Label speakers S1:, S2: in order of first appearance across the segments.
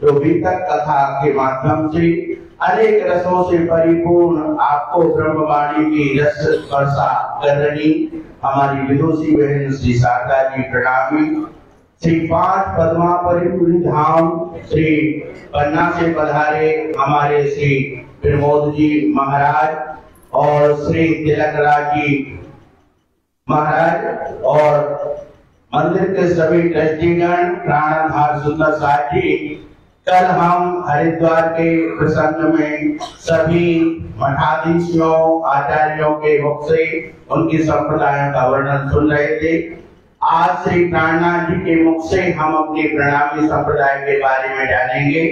S1: जो बीतक कथा के माध्यम से अनेक रसों से परिपूर्ण आपको ब्रह्मवाणी की रस वर्षा कर रही हमारी विदुषी बहन श्री शारदा जी प्रणामी। श्री 5 पद्मापरिपुरी धाम श्री पन्ना से पधारे हमारे श्री प्रमोद जी महाराज और श्री तिलकराज जी महाराज और मंदिर के सभी ट्रस्टीगण प्राणाधार सुंदर साथी। कल हम हरिद्वार के प्रसंग में सभी मठाधीशों आचार्यों के मुख से उनकी संप्रदायों का वर्णन सुन रहे थे। आज श्री प्राणनाथ जी के मुख से हम अपनी प्रणामी संप्रदाय के बारे में जानेंगे।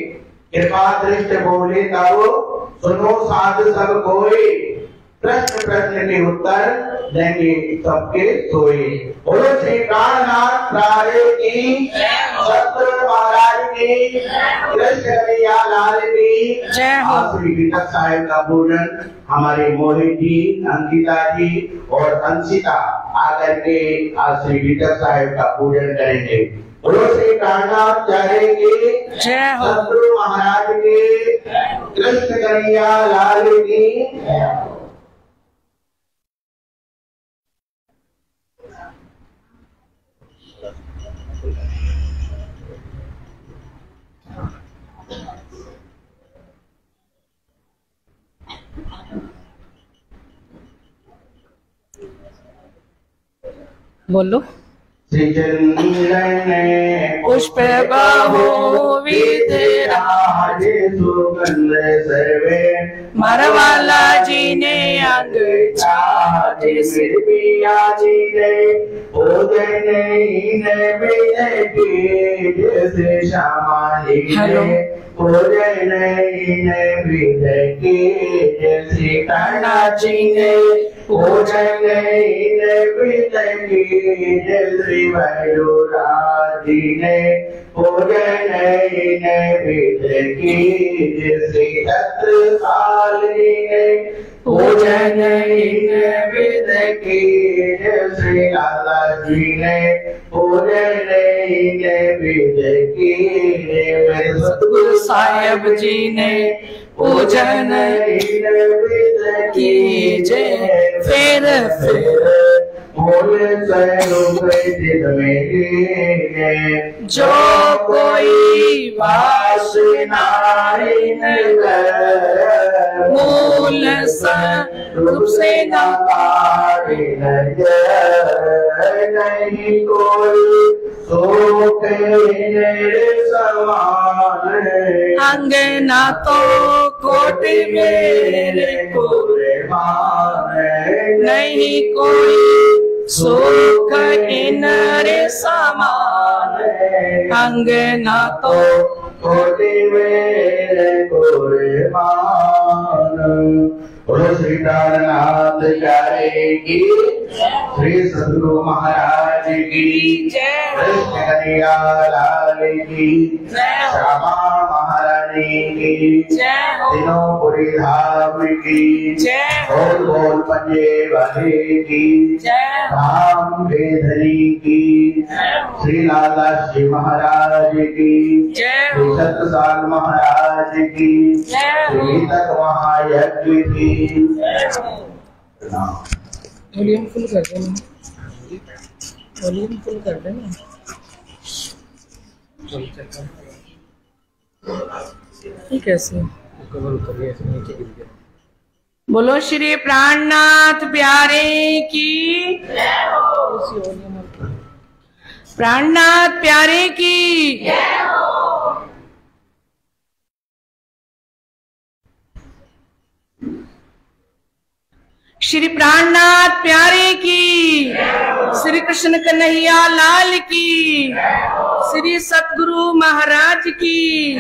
S1: कृपा दृष्टि बोले तब सुनो साध सब कोई, प्रश्न के उत्तर देंगे सबके सोए। बोलो श्री प्राणनाथ राजे की, सतगुरु महाराज की, कृष्ण कन्हैया लाल की जय हो। श्री बीतक साहेब का पूजन हमारे मोहित जी, अंकिता जी और अंशिता आकर के आज श्री बीतक साहेब का पूजन करेंगे। बोलो श्री प्राणनाथ राजे की जय हो, सतगुरु महाराज की, कृष्ण कन्हैया लाल की।
S2: बोलो।
S1: पुष्प बहुविध राजे सुगंध सर्वे,
S2: मरवाला जी ने अंग
S1: छाजे सिर पिया जी ने भोजन जैसे श्यामा जी ने भोजन जैसे कान्हा जी ने भोजन श्री भैरवराज जी ने भोजन श्री छत्रसाल जी ने भोजन श्री लाला जी ने भोजन मेरे
S2: सतगुरु साहेब जी ने भोजन की जय। फिर जो कोई वासना मूल रूप से न पारे
S1: नहीं कोई सुख समान,
S2: अंगना तो कोटि मेरे को नहीं कोई सुख इन रे समान, अंगना तो
S1: कोटि मेरे को मान। बोलो श्री प्राणनाथ प्यारे की, श्री सद्गुरु महाराज की, कृष्ण कन्हैया लाल की, श्यामा महारानी की, तीनों पुरी धाम की, बोल बोल पंजे वाले की, धाम वेधनी की, श्री लाला श्री महाराज की, श्री छत्रसाल महाराज की, श्री तक महायज्ञ की।
S2: वॉल्यूम फुल कर देना, वॉल्यूम फुल कर देना। कैसे बोलो श्री प्राणनाथ प्यारे की, प्राणनाथ प्यारे की। श्री प्राणनाथ प्यारे की, श्री कृष्ण कन्हैया लाल की, श्री सतगुरु महाराज की,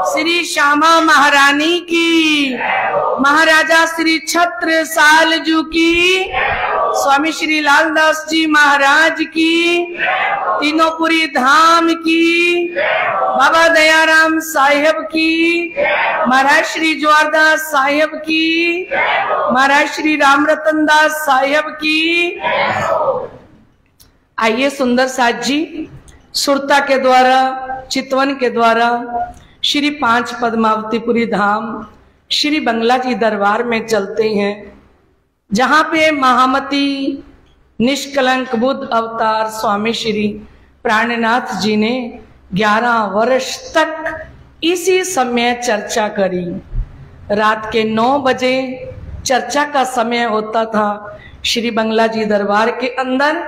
S2: श्री श्यामा महारानी की, महाराजा श्री छत्रसाल जी की, स्वामी श्री लालदास जी महाराज की, तीनोंपुरी धाम की, बाबा दयाराम साहेब की, महाराज श्री ज्वारदास साहेब की, महाराज श्री राम रतन दास साहेब की। आइए सुंदर साथ जी सुरता के द्वारा, चितवन के द्वारा श्री 5 पद्मावतीपुरी धाम श्री बंगला जी दरबार में चलते हैं, जहां पे महामती निष्कलंक बुद्ध अवतार स्वामी श्री प्राणनाथ जी ने 11 वर्ष तक इसी समय चर्चा करी। रात के 9 बजे चर्चा का समय होता था श्री बंगला जी दरबार के अंदर,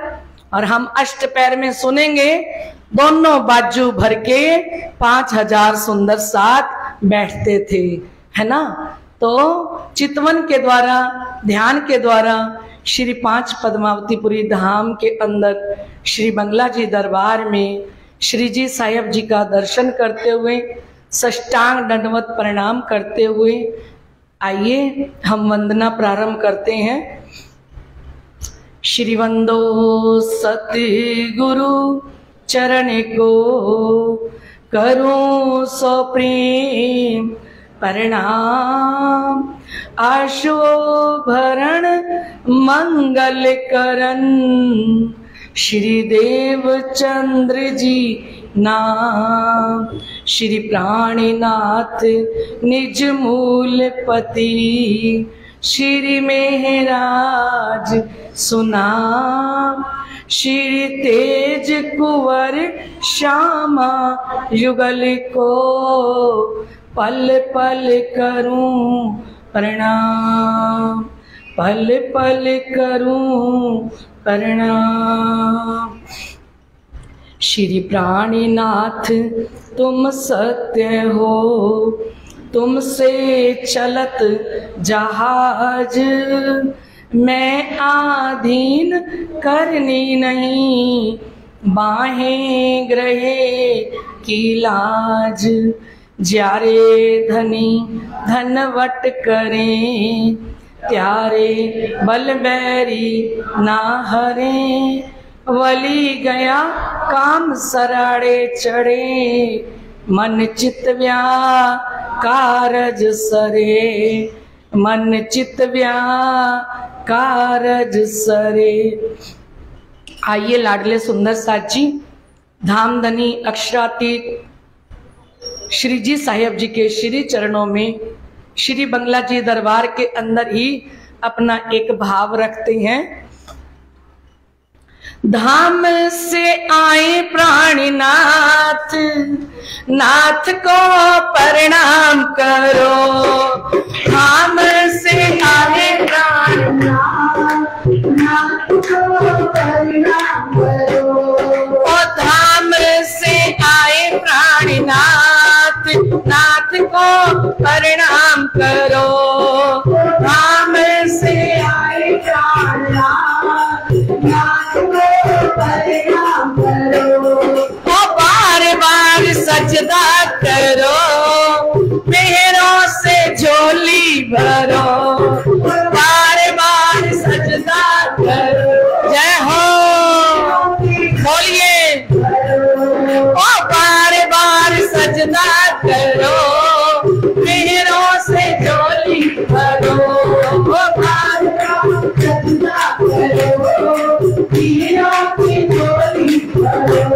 S2: और हम अष्टपैर में सुनेंगे दोनों बाजू भर के 5000 सुंदर साथ बैठते थे, है ना। तो चितवन के द्वारा, ध्यान के द्वारा श्री 5 पद्मावतीपुरी धाम के अंदर श्री बंगला जी दरबार में श्री जी साहिब जी का दर्शन करते हुए, साष्टांग दंडवत प्रणाम करते हुए आइए हम वंदना प्रारंभ करते हैं। श्री वंदो सतगुरु चरण को करूं सो प्रेम प्रणाम, आशोभरण मंगल करन श्री देव चंद्र जी नाम। श्री प्राणनाथ निज मूल पति श्री मेहराज सुनाम। श्री तेज कुंवर श्यामा युगल को पल पल करूं प्रणाम, पल पल करूं प्रणाम। श्री प्राणनाथ तुम सत्य हो, तुमसे चलत जहाज, मैं आधीन करनी नहीं, बाहें ग्रहे की लाज। ज्यारे धनी धनवट करें, त्यारे बल बैरी ना हरें, वली गया काम सराड़े चढ़े, मन चित कारज सरे, मन चित कारज सरे। आइए लाडले सुंदर साथ जी, धामधनी अक्षरातीत श्री जी साहिब जी के श्री चरणों में श्री बंगला जी दरबार के अंदर ही अपना एक भाव रखते हैं। धाम से आए प्राणनाथ, नाथ को प्रणाम करो। धाम से आए प्राणनाथ, नाथ को प्रणाम करो। ओ धाम से आए प्राणनाथ, नाथ को प्रणाम करो। धाम से आए प्राणनाथ, नाथ को प्रणाम करो। ओ बार बार सजदा करो, मेहरों से झोली भरो। बार बार सजदा करो, जय हो बोलिए। ओ बार बार सजदा करो, मेहरों से झोली भरो। ओ बार बार सजदा करो, मेहरों से झोली भरो।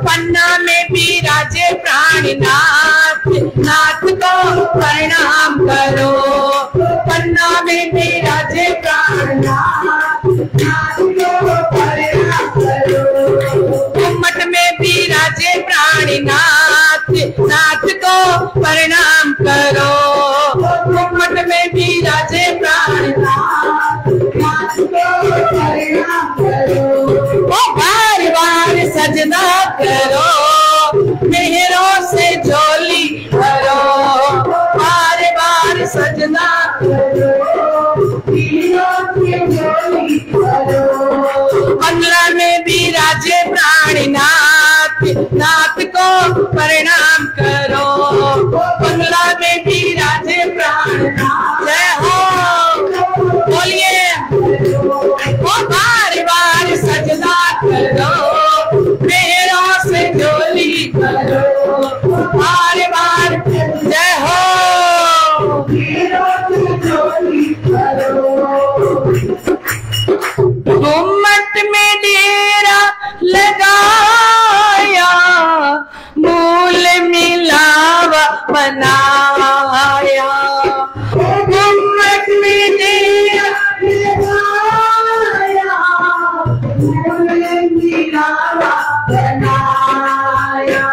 S2: पन्ना में विराजे प्राणनाथ, नाथ को प्रणाम करो। पन्ना में विराजे प्राणनाथ, नाथ को प्रणाम करो। उम्मत में विराजे प्राणनाथ, नाथ को प्रणाम करो। उम्मत में विराजे प्राणनाथ, नाथ को प्रणाम करो। ओ बार बार सजदा करो, मेहरों से झोली भरो। बार बार सजदा करो, मेहरों से झोली भरो। बंगला में विराजे प्राणनाथ, नाथ को प्रणाम करो। बंगला में विराजे प्राणनाथ, जय हो बोलिए। ओ बार बार सजदा करो, मेहरों से झोली भरो। बार बार जय हो, मेहरों से झोली भरो। उम्मत में डेरा लगाया, मूल बनाया, गुम्मट में डेरा लगाया, फूल मिलावा बनाया।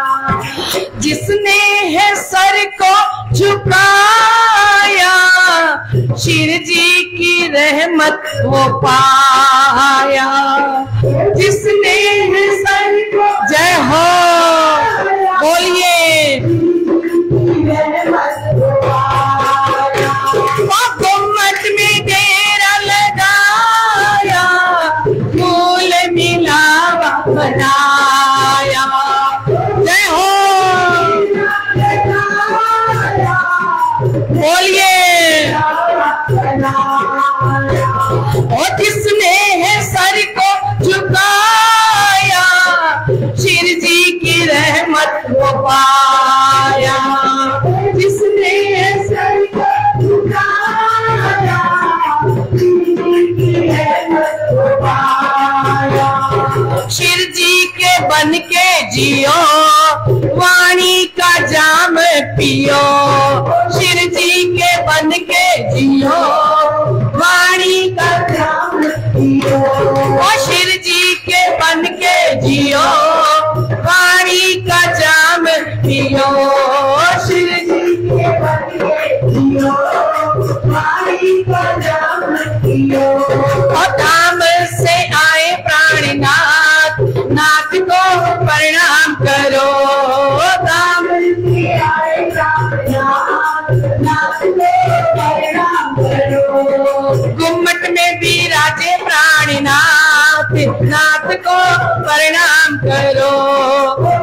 S2: जिसने है सर को झुकाया, शिर जी की रहमत वो पाया। जिसने है सर को, जय हो बोलिए, वो गुम्मट में डेरा लगाया, फूल मिलावा बनाया। जय हो बोलिए, और जिसने है सर को झुकाया, शिर जी की रहमत वो पाया। जिसने है सर को झुकाया, शिर जी की रहमत वो पाया। शिर जी के बन के जियो, वाणी का जाम पियो। शिर जी के बन के जियो, वाणी का जाम पियो। ओ शिर जी के बन के जियो, वाणी का जाम पियो। शिर जी के बन के जियो, वाणी का जाम पियो। और धाम से आए प्राणनाथ, नाथ को प्रणाम करो। धाम से आए प्राणनाथ, नाथ को प्रणाम करो। गुम्मट में विराजे प्राणनाथ, नाथ को प्रणाम करो।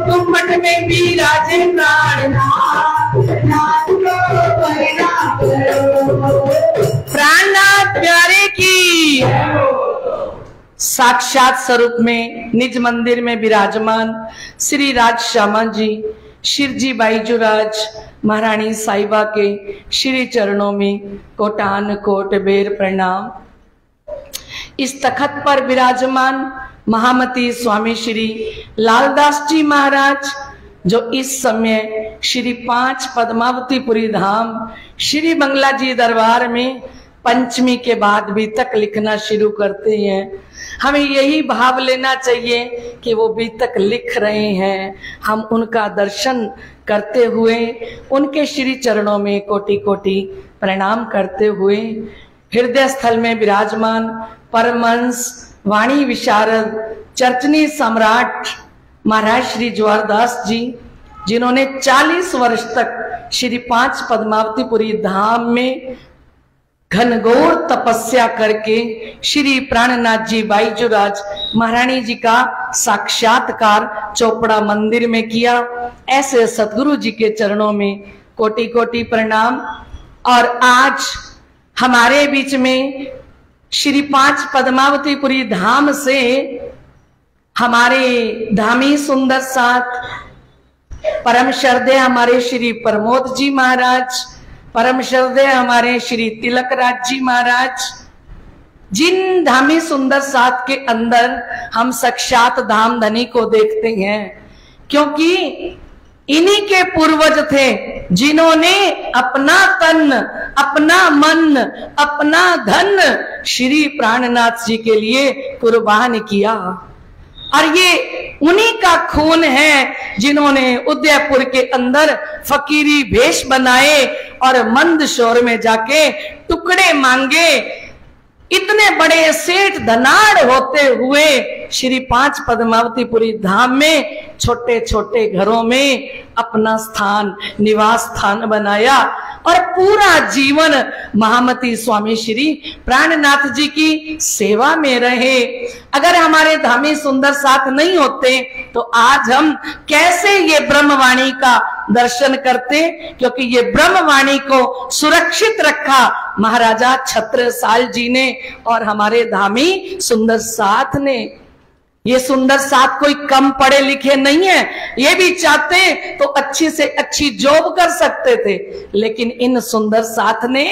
S2: गुम्मट में विराजे प्राणनाथ, नाथ को प्रणाम करो। प्राणनाथ प्यारे की साक्षात स्वरूप में निज मंदिर में विराजमान श्री राज श्यामा जी, शिरजी बाईजूराज महारानी साहिबा के श्री चरणों में कोटान कोट बेर प्रणाम। इस तखत पर विराजमान महामती स्वामी श्री लालदास जी महाराज, जो इस समय श्री 5 पद्मावतीपुरी धाम श्री बंगला जी दरबार में पंचमी के बाद भी तक लिखना शुरू करते हैं। हमें यही भाव लेना चाहिए कि वो भी तक लिख रहे हैं। हम उनका दर्शन करते हुए उनके श्री चरणों में कोटि कोटि प्रणाम करते हुए हृदय स्थल में विराजमान परमहंस वाणी विशारद चर्चनी सम्राट महाराज श्री ज्वारदास जी, जिन्होंने 40 वर्ष तक श्री 5 पद्मावतीपुरी धाम में घनघोर तपस्या करके श्री प्राणनाथ जी बाईजूराज महारानी जी का साक्षात्कार चोपड़ा मंदिर में किया। ऐसे सतगुरु जी के चरणों में कोटि कोटि प्रणाम। और आज हमारे बीच में श्री 5 पद्मावतीपुरी धाम से हमारे धामी सुंदर साथ परम श्रद्धेय हमारे श्री प्रमोद जी महाराज, परम श्रद्धेय हमारे श्री तिलक राज जी महाराज, जिन धामी सुंदर साथ के अंदर हम साक्षात धाम धनी को देखते हैं, क्योंकि इन्हीं के पूर्वज थे जिन्होंने अपना तन, अपना मन, अपना धन श्री प्राणनाथ जी के लिए कुर्बान किया। और ये उन्हीं का खून है जिन्होंने उदयपुर के अंदर फकीरी भेष बनाए और मंद शोर में जाके टुकड़े मांगे। इतने बड़े सेठ धनाढ़ होते हुए श्री 5 पद्मावतीपुरी धाम में छोटे छोटे घरों में अपना स्थान, निवास स्थान बनाया और पूरा जीवन महामती स्वामी श्री प्राणनाथ जी की सेवा में रहे। अगर हमारे धामी सुंदर साथ नहीं होते तो आज हम कैसे ये ब्रह्मवाणी का दर्शन करते, क्योंकि ये ब्रह्मवाणी को सुरक्षित रखा महाराजा छत्रसाल जी ने और हमारे धामी सुंदर साथ ने। ये सुंदर साथ कोई कम पढ़े लिखे नहीं है, ये भी चाहते तो अच्छी से अच्छी जॉब कर सकते थे, लेकिन इन सुंदर साथ ने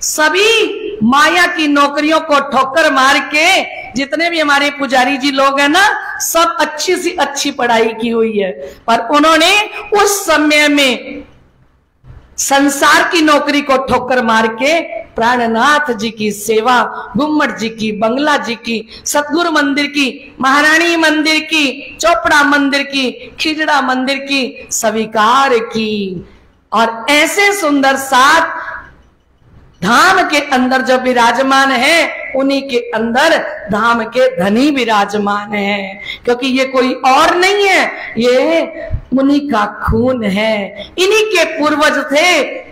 S2: सभी माया की नौकरियों को ठोकर मार के, जितने भी हमारे पुजारी जी लोग हैं ना, सब अच्छी सी अच्छी पढ़ाई की हुई है, पर उन्होंने उस समय में संसार की नौकरी को ठोकर मार के प्राणनाथ जी की सेवा, गुम्मट जी की, बंगला जी की, सतगुरु मंदिर की, महारानी मंदिर की, चोपड़ा मंदिर की, खिजड़ा मंदिर की स्वीकार की। और ऐसे सुंदर 7 धाम के अंदर जो विराजमान है, उन्हीं के अंदर धाम के धनी विराजमान है, क्योंकि ये कोई और नहीं है, ये उन्हीं का खून है। इन्हीं के पूर्वज थे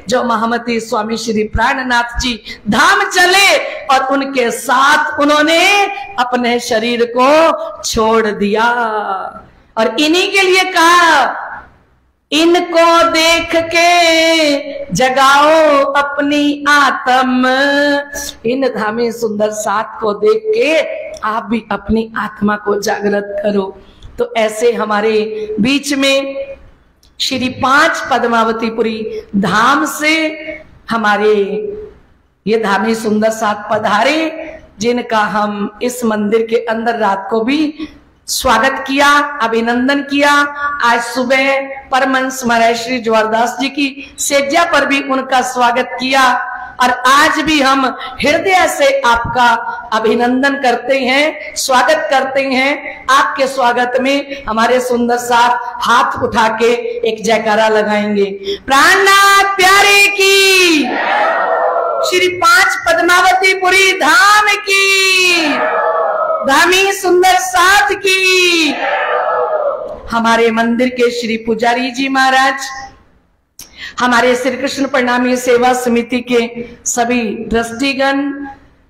S2: जो महामती स्वामी श्री प्राणनाथ जी धाम चले और उनके साथ उन्होंने अपने शरीर को छोड़ दिया। और इन्हीं के लिए कहा, इनको देख के जगाओ अपनी आत्म। इन धामी सुंदर 7 को देख के आप भी अपनी आत्मा को जागृत करो। तो ऐसे हमारे बीच में श्री 5 पद्मावतीपुरी धाम से हमारे ये धामी सुंदर 7 पधारे, जिनका हम इस मंदिर के अंदर रात को भी स्वागत किया, अभिनंदन किया। आज सुबह परमहंस महाराज श्री ज्वारदास जी की सेज्जा पर भी उनका स्वागत किया, और आज भी हम हृदय से आपका अभिनंदन करते हैं, स्वागत करते हैं। आपके स्वागत में हमारे सुंदर 7 हाथ उठा के एक जयकारा लगाएंगे। प्राणनाथ प्यारे की, श्री 5 पद्मावतीपुरी धाम की, धामी सुंदर 7 की। हमारे मंदिर के श्री पुजारी जी महाराज, हमारे श्री कृष्ण प्रणामी सेवा समिति के सभी ट्रस्टीगण,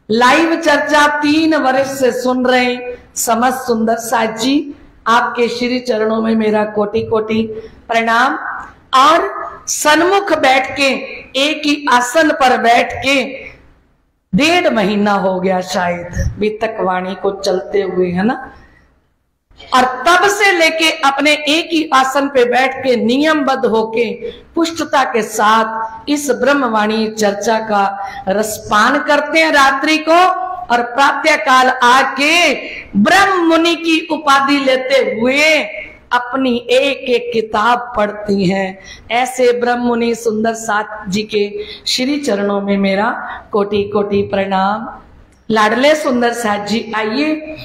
S2: लाइव चर्चा 3 वर्ष से सुन रहे समस्त सुंदर 7 जी, आपके श्री चरणों में मेरा कोटि कोटि प्रणाम। और सन्मुख बैठ के, एक ही आसन पर बैठ के 1.5 महीना हो गया शायद वितक वाणी को चलते हुए, है ना। और तब से लेके अपने एक ही आसन पे बैठ के नियमबद्ध होके पुष्टता के साथ इस ब्रह्मवाणी चर्चा का रसपान करते हैं रात्रि को, और प्रातः काल आके ब्रह्म मुनि की उपाधि लेते हुए अपनी एक एक किताब पढ़ती हैं। ऐसे ब्रह्म मुनि सुंदर 7 जी के श्री चरणों में मेरा कोटि कोटि प्रणाम। लाडले सुंदर 7 जी, आइए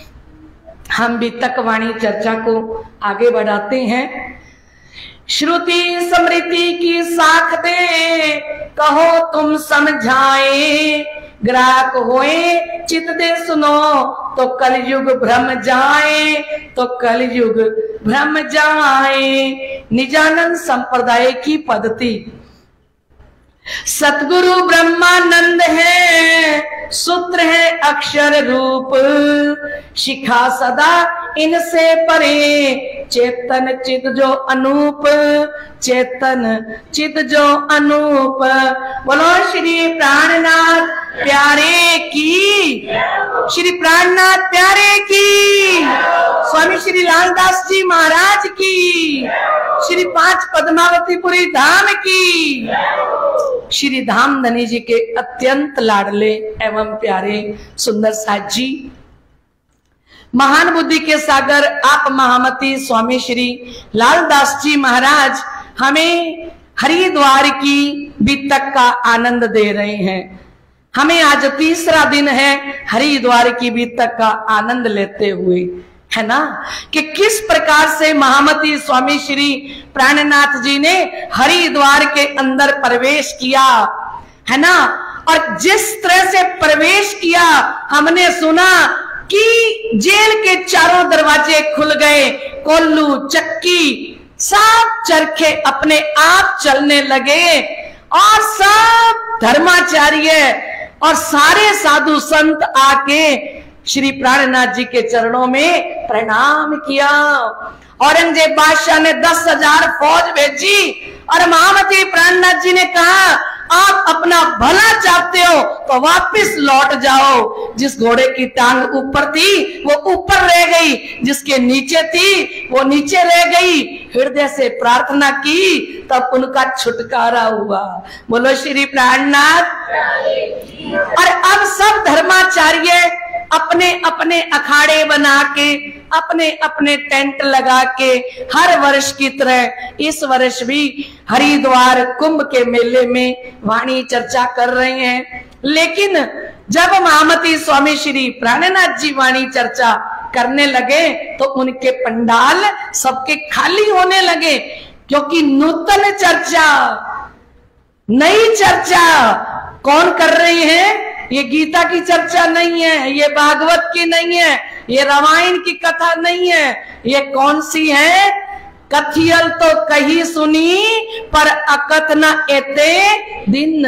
S2: हम भी तकवाणी चर्चा को आगे बढ़ाते हैं। श्रुति स्मृति की साख दे, कहो तुम समझाए, ग्राहक होए चित दे सुनो, तो कलयुग भ्रम जाए, तो कलयुग भ्रम जाए। निजानंद संप्रदाय की पद्धति, सतगुरु ब्रह्मानंद है, सूत्र है अक्षर रूप, शिखा सदा इनसे परे, चेतन चित जो अनूप, चेतन चित जो अनूप। बोलो श्री प्राणनाथ प्यारे की, श्री प्राणनाथ प्यारे की, स्वामी श्री लालदास जी महाराज की, श्री 5 पद्मावतीपुरी धाम की, श्री धामधनी जी के अत्यंत लाडले एवं प्यारे सुंदर 7 जी, महान बुद्धि के सागर आप महामती स्वामी श्री लालदास जी महाराज हमें हरिद्वार की बीतक का आनंद दे रहे हैं। हमें आज 3रा दिन है हरिद्वार की बीतक का आनंद लेते हुए, है ना, कि किस प्रकार से महामती स्वामी श्री प्राणनाथ जी ने हरिद्वार के अंदर प्रवेश किया, है ना। और जिस तरह से प्रवेश किया, हमने सुना कि जेल के चारों दरवाजे खुल गए, कोल्लू चक्की सब चरखे अपने आप चलने लगे, और सब धर्माचार्य और सारे साधु संत आके श्री प्राणनाथ जी के चरणों में प्रणाम किया। औरंगजेब बादशाह ने 10,000 फौज भेजी और महामती प्राणनाथ जी ने कहा, आप अपना भला चाहते हो तो वापस लौट जाओ। जिस घोड़े की टांग ऊपर थी वो ऊपर रह गई, जिसके नीचे थी वो नीचे रह गई। हृदय से प्रार्थना की, तब उनका छुटकारा हुआ। बोलो श्री प्राणनाथ। और अब सब धर्माचार्य अपने अपने अखाड़े बना के, अपने अपने टेंट लगा के हर वर्ष की तरह इस वर्ष भी हरिद्वार कुंभ के मेले में वाणी चर्चा कर रहे हैं। लेकिन जब महामती स्वामी श्री प्राणनाथ जी वाणी चर्चा करने लगे तो उनके पंडाल सबके खाली होने लगे, क्योंकि नूतन चर्चा, नई चर्चा कौन कर रही है? ये गीता की चर्चा नहीं है, ये भागवत की नहीं है, ये रामायण की कथा नहीं है। ये कौन सी है? कथियल तो कही सुनी पर अकथ न एते दिन।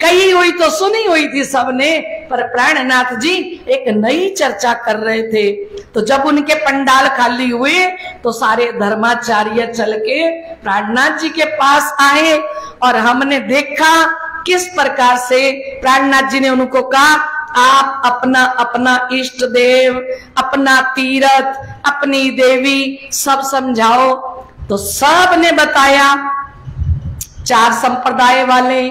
S2: कही हुई तो सुनी हुई थी सबने, पर प्राणनाथ जी एक नई चर्चा कर रहे थे। तो जब उनके पंडाल खाली हुए तो सारे धर्माचार्य चल के प्राणनाथ जी के पास आए और हमने देखा किस प्रकार से प्राणनाथ जी ने उनको कहा, आप अपना अपना इष्ट देव, अपना तीर्थ, अपनी देवी सब समझाओ। तो सब ने बताया, 4 संप्रदाय वाले,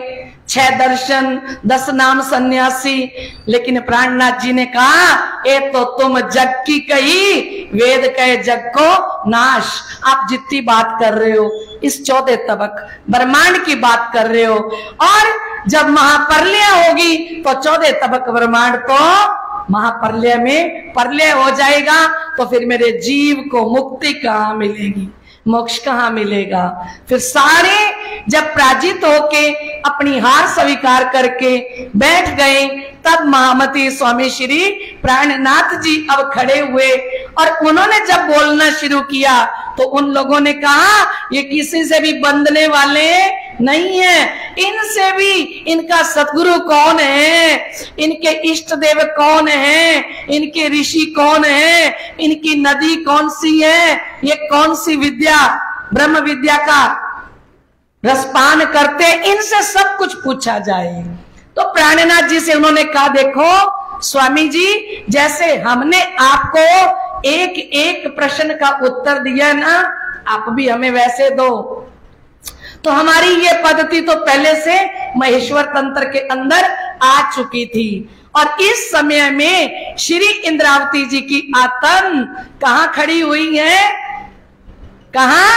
S2: 6 दर्शन, 10 नाम सन्यासी। लेकिन प्राणनाथ जी ने कहा, ए तो तुम जग की कही, वेद कहे जग को नाश। आप जितनी बात कर रहे हो इस 14 तबक ब्रह्मांड की बात कर रहे हो, और जब महाप्रलय होगी तो 14 तबक ब्रह्मांड तो महाप्रलय में प्रलय हो जाएगा। तो फिर मेरे जीव को मुक्ति कहाँ मिलेगी, मोक्ष कहाँ मिलेगा? फिर सारे जब पराजित होके अपनी हार स्वीकार करके बैठ गए, तब महामती स्वामी श्री प्राणनाथ जी अब खड़े हुए और उन्होंने जब बोलना शुरू किया तो उन लोगों ने कहा, ये किसी से भी बंधने वाले नहीं है, इनसे भी इनका सतगुरु कौन है, इनके इष्ट देव कौन है, इनके ऋषि कौन है, इनकी नदी कौन सी है, ये कौन सी विद्या ब्रह्म विद्या का रसपान करते, इनसे सब कुछ पूछा जाए। तो प्राणनाथ जी से उन्होंने कहा, देखो स्वामी जी, जैसे हमने आपको एक एक प्रश्न का उत्तर दिया ना, आप भी हमें वैसे दो। तो हमारी ये पद्धति तो पहले से महेश्वर तंत्र के अंदर आ चुकी थी, और इस समय में श्री इंद्रावती जी की आत्म कहां खड़ी हुई है? कहां?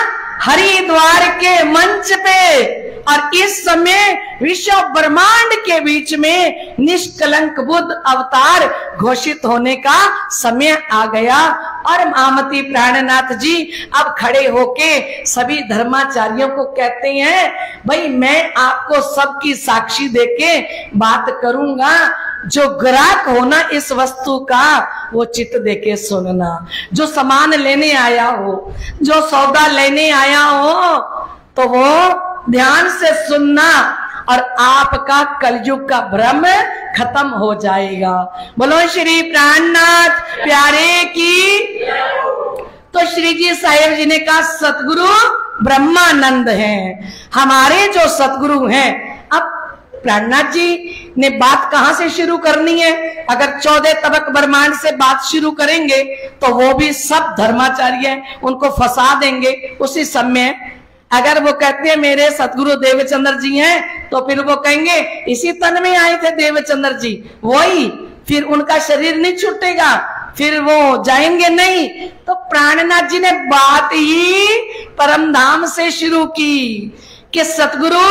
S2: हरिद्वार के मंच पे। और इस समय विश्व ब्रह्मांड के बीच में निष्कलंक बुद्ध अवतार घोषित होने का समय आ गया। और महामती प्राणनाथ जी अब खड़े होके सभी धर्माचार्यों को कहते हैं, भाई मैं आपको सबकी साक्षी देके बात करूंगा, जो ग्राहक होना इस वस्तु का वो चित्त देके सुनना। जो सामान लेने आया हो, जो सौदा लेने आया हो, तो वो ध्यान से सुनना और आपका कलयुग का भ्रम खत्म हो जाएगा। बोलो श्री प्राणनाथ प्यारे की। तो श्री जी साहेब जी ने कहा, सतगुरु ब्रह्मानंद हैं, हमारे जो सतगुरु हैं। अब प्राणनाथ जी ने बात कहां से शुरू करनी है? अगर 14 तबक ब्रह्मांड से बात शुरू करेंगे तो वो भी सब धर्माचार्य उनको फंसा देंगे उसी समय। अगर वो कहते हैं मेरे सतगुरु देवचंद्र जी हैं, तो फिर वो कहेंगे इसी तन में आए थे देवचंद्र जी, वही, फिर उनका शरीर नहीं छूटेगा, फिर वो जाएंगे नहीं। तो प्राणनाथ जी ने बात ही परम धाम से शुरू की कि सतगुरु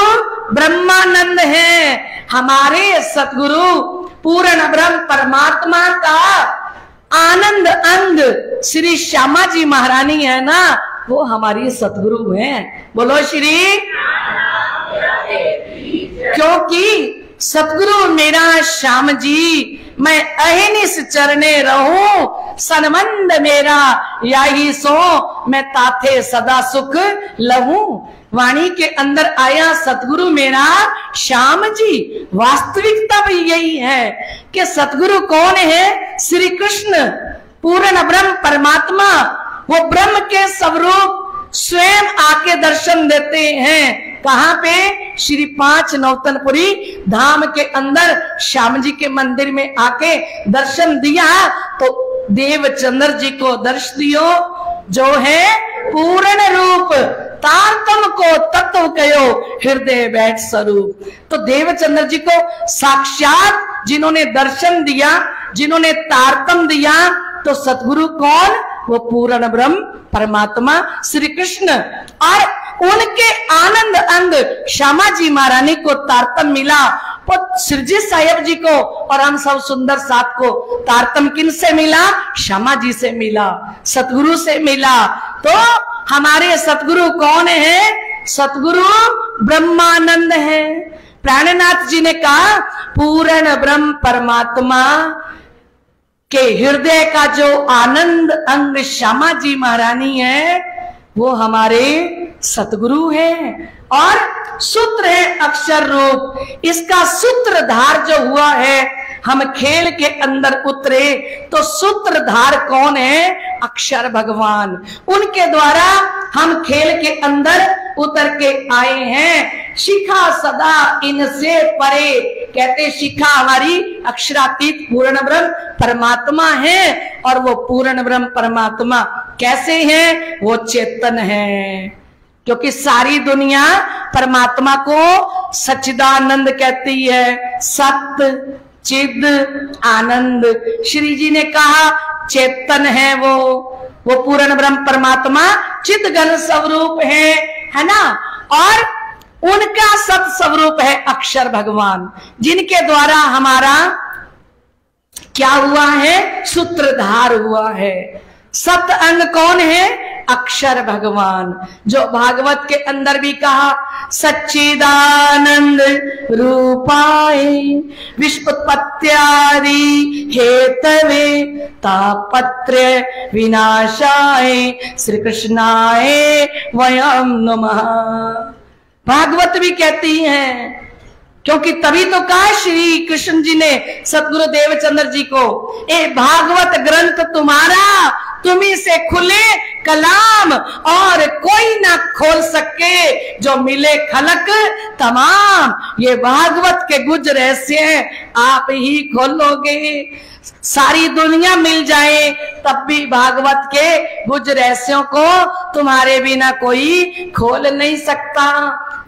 S2: ब्रह्मानंद है, हमारे सतगुरु पूर्ण ब्रह्म परमात्मा का आनंद अंग श्री श्यामा जी महारानी है ना, वो हमारी सतगुरु हैं। बोलो श्री। क्योंकि सतगुरु मेरा श्याम जी, मैं अहिनिस चरणे रहूं, सनमंद मेरा याही सो, मैं ताथे सदा सुख लहूं। वाणी के अंदर आया सतगुरु मेरा श्याम जी। वास्तविकता भी यही है कि सतगुरु कौन है? श्री कृष्ण पूर्ण ब्रह्म परमात्मा, वो ब्रह्म के स्वरूप स्वयं आके दर्शन देते हैं। कहां पे? श्री 5 नौतनपुरी धाम के अंदर श्याम जी के मंदिर में आके दर्शन दिया। तो देवचंद्र जी को दर्श दियो, जो है पूर्ण रूप, तारतम को तत्व कयो, हृदय बैठ स्वरूप। तो देवचंद्र जी को साक्षात जिन्होंने दर्शन दिया, जिन्होंने तारतम दिया, तो सतगुरु कौन? वो पूर्ण ब्रह्म परमात्मा श्री कृष्ण। और उनके आनंद अंग श्यामा जी महारानी को तारतम मिला, श्रीजी साहेब जी को और हम सब सुंदर साथ को तारतम किन से मिला? श्यामा जी से मिला, सतगुरु से मिला। तो हमारे सतगुरु कौन है? सतगुरु ब्रह्मानंद है। प्राणनाथ जी ने कहा पूर्ण ब्रह्म परमात्मा के हृदय का जो आनंद अंग श्यामा जी महारानी है, वो हमारे सतगुरु है। और सूत्र है अक्षर रूप। इसका सूत्रधार जो हुआ है, हम खेल के अंदर उतरे तो सूत्रधार कौन है? अक्षर भगवान। उनके द्वारा हम खेल के अंदर उतर के आए हैं। शिखा सदा इनसे परे, कहते शिखा हमारी अक्षरातीत पूर्ण ब्रह्म परमात्मा है। और वो पूर्ण ब्रह्म परमात्मा कैसे हैं? वो चेतन है, क्योंकि सारी दुनिया परमात्मा को सच्चिदानंद कहती है। सत्य चिद आनंद। श्री जी ने कहा चेतन है वो पूर्ण ब्रह्म परमात्मा चिद घन स्वरूप है ना। और उनका सत स्वरूप है अक्षर भगवान, जिनके द्वारा हमारा क्या हुआ है? सूत्रधार हुआ है। सत अंग कौन है? अक्षर भगवान, जो भागवत के अंदर भी कहा सच्चिदानंद रूपाय विश्वोत्पत्त्यादि हेतवे तापत्रय विनाशाय श्री कृष्णाय वयम नमः। भागवत भी कहती है, क्योंकि तभी तो कहा श्री कृष्ण जी ने सतगुरु देवचंद्र जी को, ए भागवत ग्रंथ तुम्हारा, तुम्ही से खुले कलाम और कोई ना खोल सके, जो मिले खलक तमाम। ये भागवत के गुज रहस्य आप ही खोलोगे। सारी दुनिया मिल जाए तब भी भागवत के गुज रहस्यों को तुम्हारे बिना कोई खोल नहीं सकता।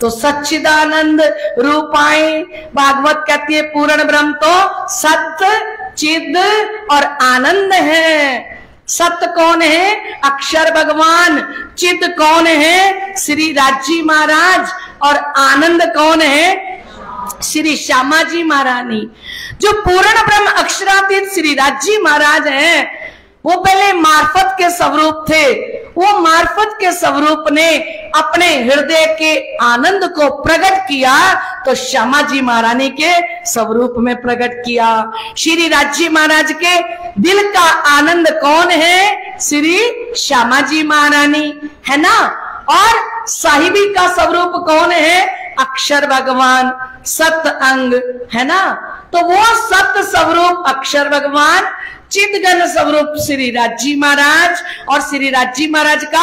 S2: तो सच्चिदानंद रूपाए, भागवत कहती है पूर्ण ब्रह्म तो सत्य चिद और आनंद है। सत्य कौन है? अक्षर भगवान। चिद कौन है? श्री राजी महाराज। और आनंद कौन है? श्री श्यामा जी महारानी। जो पूर्ण ब्रह्म अक्षरातीत श्री राजी महाराज हैं, वो पहले मार्फत के स्वरूप थे। वो मार्फत के स्वरूप ने अपने हृदय के आनंद को प्रकट किया, तो श्यामा जी महारानी के स्वरूप में प्रकट किया। श्री राजी महाराज के दिल का आनंद कौन है? श्री श्यामा जी महारानी, है ना। और साहिबी का स्वरूप कौन है? अक्षर भगवान, सत्य अंग, है ना। तो वो सत्य स्वरूप अक्षर भगवान, चिदघन स्वरूप श्री राजी महाराज, और श्री राजी महाराज का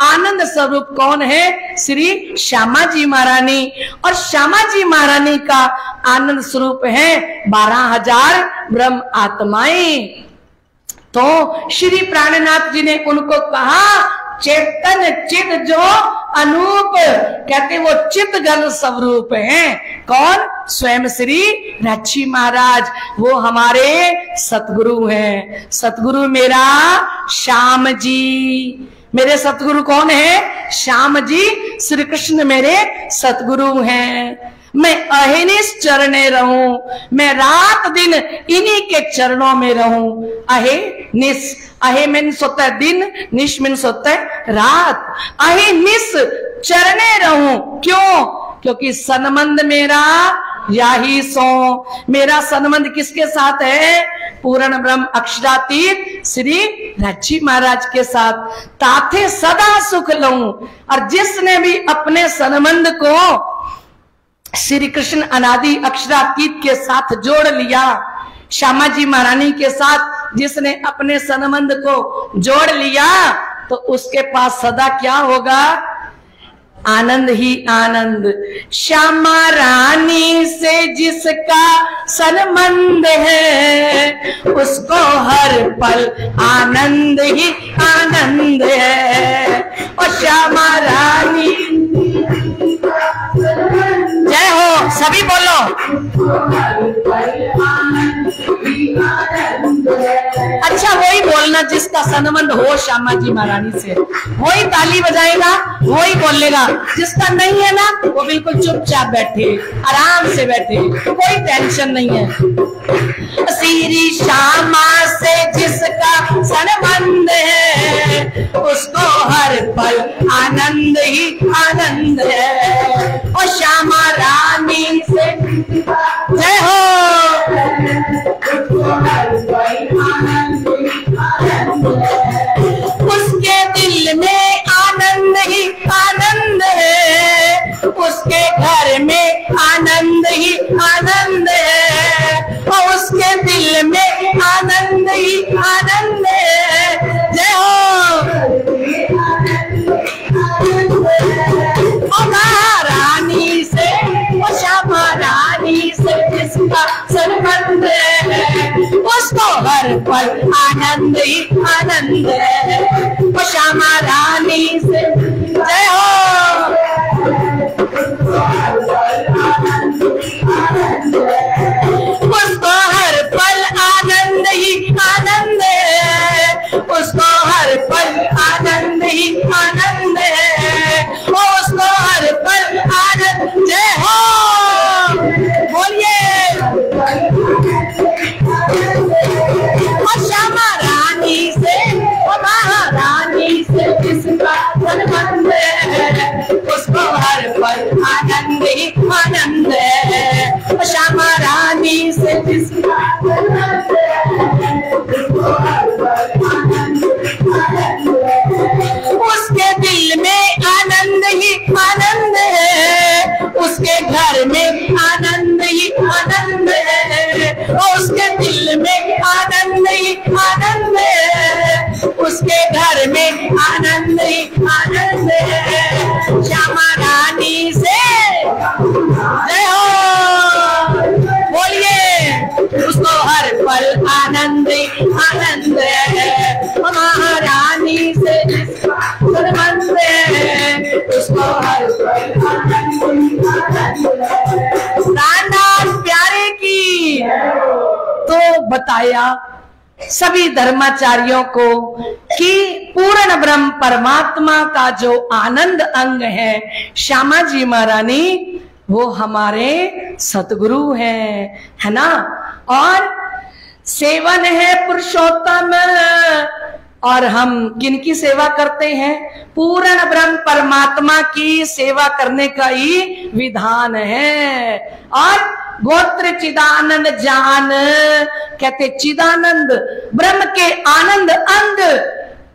S2: आनंद स्वरूप कौन है? श्री श्यामा जी महारानी। और श्यामा जी महारानी का आनंद स्वरूप है 12,000 ब्रह्म आत्माएं। तो श्री प्राणनाथ जी ने उनको कहा चेतन चिद जो अनूप, कहते वो चित घन स्वरूप हैं। कौन? स्वयं श्री राजी महाराज। वो हमारे सतगुरु हैं। सतगुरु मेरा श्याम जी। मेरे सतगुरु कौन है? श्याम जी। श्री कृष्ण मेरे सतगुरु हैं। मैं अहिनिस चरणे रहूं, मैं रात दिन इन्हीं के चरणों में रहूं। अहे निस, अहे मीन्स होता है दिन, निश मीन्स होता है रात। अहे निस चरणे रहूं। क्यों? क्योंकि सनबंध मेरा याही सो। मेरा सनबंध किसके साथ है? पूर्ण ब्रह्म अक्षरातीत श्री राजी महाराज के साथ। ताथे सदा सुख लऊं। और जिसने भी अपने सनबंध को श्री कृष्ण अनादि अक्षरातीत के साथ जोड़ लिया, श्यामा जी महारानी के साथ जिसने अपने संबंध को जोड़ लिया, तो उसके पास सदा क्या होगा? आनंद ही आनंद। श्यामा रानी से जिसका संबंध है, उसको हर पल आनंद ही आनंद है। और श्यामा रानी, जय हो, सभी बोलो। अच्छा वही बोलना जिसका संबंध हो श्यामा जी महारानी से, वही ताली बजाएगा, वही बोलेगा। जिसका नहीं है ना वो बिल्कुल चुपचाप बैठे, आराम से बैठे, कोई टेंशन नहीं है। श्री श्यामा से जिसका संबंध है उसको हर पल आनंद ही आनंद है। और श्यामा रानी से जय हो, उसके दिल में आनंद ही आनंद है, उसके घर में आनंद ही आनंद है, और उसके दिल में आनंद ही आनंद है। जय हो। और महारानी से, और श्यामा रानी से जिसका संबंध है उसको हर पल आनंद ही आनंद है। और श्यामा रानी से जय हो। उसको हर पल आनंद ही आनंद है, उसको हर पल आनंद ही आनंद है, उसको हर पल आनंद। जय हो, बोलिए। और श्यामा रानी से, और महारानी से जिसका संबंध है उसको हर पल आनंद ही आनंद है। और श्यामा रानी से जिसका संबंध है उसको हर पल आनंद आनंद है। उसके दिल में आनंद ही आनंद है, उसके घर में आनंद ही आनंद है, और उसके दिल में आनंद ही आनंद है, उसके घर में आनंद ही आनंद है। श्यामा रानी से जय हो, बोलिए। उसको हर पल आनंद ही आनंद है, महारानी से जिसका संबंध है उसको हर पल आनंद ही आनंद है। रामदास प्यारे की। तो बताया सभी धर्माचार्यों को कि पूर्ण ब्रह्म परमात्मा का जो आनंद अंग है श्यामा जी महारानी, वो हमारे सतगुरु हैं, है ना। और सेवन है पुरुषोत्तम, और हम किनकी सेवा करते हैं? पूर्ण ब्रह्म परमात्मा की सेवा करने का ही विधान है। और गोत्र चिदानंद जान, कहते चिदानंद ब्रह्म के आनंद अंग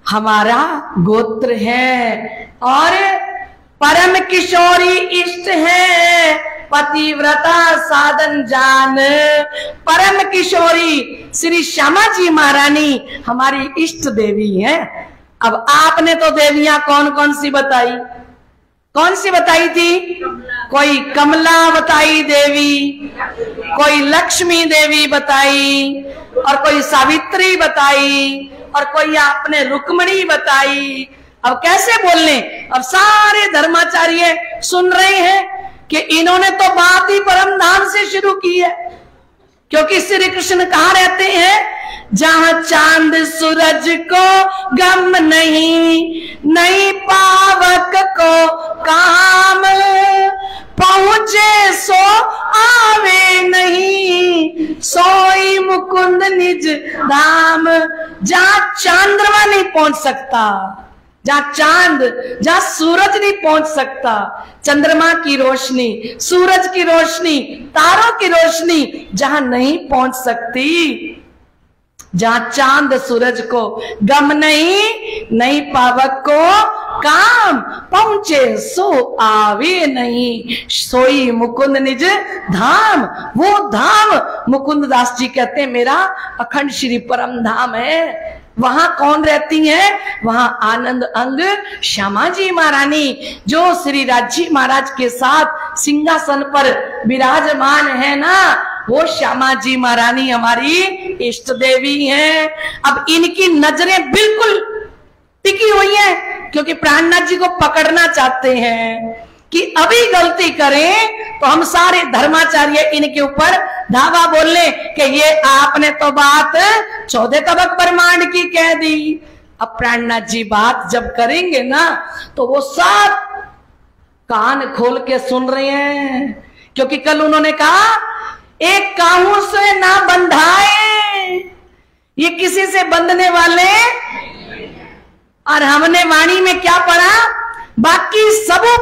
S2: हमारा गोत्र है। और परम किशोरी इष्ट है, पतिव्रता साधन जान। परम किशोरी श्री श्यामा जी महारानी हमारी इष्ट देवी हैं। अब आपने तो देवियां कौन कौन सी बताई? कौन सी बताई थी? कोई कमला बताई देवी, कोई लक्ष्मी देवी बताई, और कोई सावित्री बताई, और कोई आपने रुक्मणी बताई। अब कैसे बोलने? अब सारे धर्माचार्य सुन रहे हैं कि इन्होंने तो बात ही परम धाम से शुरू की है, क्योंकि श्री कृष्ण कहाँ रहते हैं? जहां चांद सूरज को गम नहीं पावक को काम, पहुंचे सो आवे नहीं, सोई मुकुंद निज धाम। जहां चंद्रमा नहीं पहुंच सकता, जहां चांद, जहां सूरज नहीं पहुंच सकता, चंद्रमा की रोशनी, सूरज की रोशनी, तारों की रोशनी जहां नहीं पहुंच सकती, जहां चांद सूरज को गम नहीं पावक को काम, पहुंचे सो आवे नहीं, सोई मुकुंद निज धाम। वो धाम मुकुंद दास जी कहते हैं मेरा अखंड श्री परम धाम है। वहां कौन रहती हैं? वहां आनंद अंग श्यामा जी महारानी, जो श्री राजी महाराज के साथ सिंहासन पर विराजमान है ना, वो श्यामा जी महारानी हमारी इष्ट देवी हैं। अब इनकी नजरें बिल्कुल टिकी हुई हैं, क्योंकि प्राणनाथ जी को पकड़ना चाहते हैं कि अभी गलती करें तो हम सारे धर्माचार्य इनके ऊपर धावा बोल ले कि ये आपने तो बात 14 तबक ब्रह्मांड की कह दी। अब प्राणनाथ जी बात जब करेंगे ना तो वो सब कान खोल के सुन रहे हैं, क्योंकि कल उन्होंने कहा एक काहू से ना बंधाए, ये किसी से बंधने वाले। और हमने वाणी में क्या पढ़ा, बाकी सभी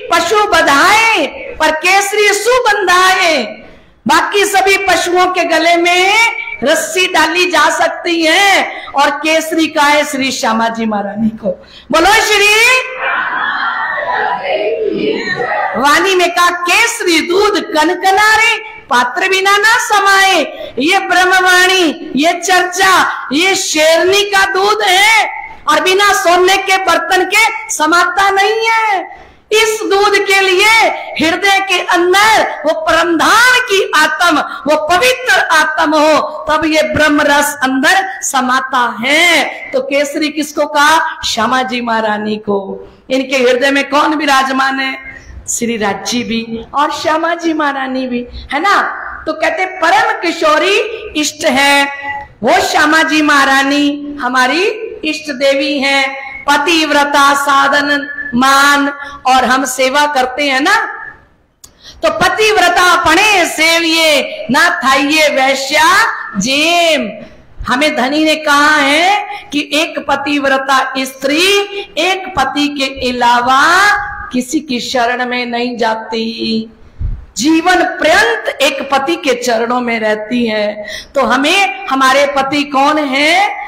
S2: पशु बधाए पर केसरी सुबंधाए। बाकी सभी पशुओं के गले में रस्सी डाली जा सकती है और केसरी का है श्री श्यामा जी महारानी को। बोलो श्री वाणी में कहा केसरी दूध कनकनारे पात्र बिना ना समाये। ये ब्रह्मवाणी, ये चर्चा, ये शेरनी का दूध है और बिना सोने के बर्तन के समाता नहीं है। इस दूध के लिए हृदय के अंदर वो परमधाम की आत्म, वो पवित्र आत्म हो, तब ये ब्रह्म रस अंदर समाता है। तो केसरी किसको कहा, श्यामा जी महारानी को। इनके हृदय में कौन विराजमान है, श्री राज्य भी और श्यामा जी महारानी भी है ना। तो कहते परम किशोरी इष्ट है वो श्यामा जी महारानी हमारी इष्ट देवी हैं। पतिव्रता साधन मान और हम सेवा करते हैं ना, तो पतिव्रता पणे सेविये ना थाइये वैश्या जेम। हमें धनी ने कहा है कि एक पतिव्रता स्त्री एक पति के अलावा किसी की शरण में नहीं जाती, जीवन पर्यंत एक पति के चरणों में रहती है। तो हमें हमारे पति कौन है,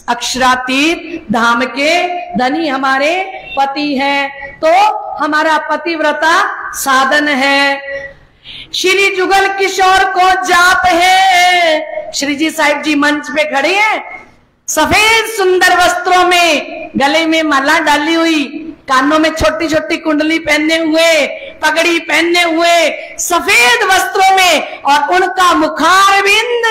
S2: अक्षरातीत धाम के धनी हमारे पति हैं। तो हमारा पतिव्रता साधन है। श्री जुगल किशोर को जाप है। श्री जी साहिब जी मंच पे खड़े हैं, सफेद सुंदर वस्त्रों में, गले में माला डाली हुई, कानों में छोटी छोटी कुंडली पहने हुए, पगड़ी पहने हुए, सफेद वस्त्रों में, और उनका मुखारविंद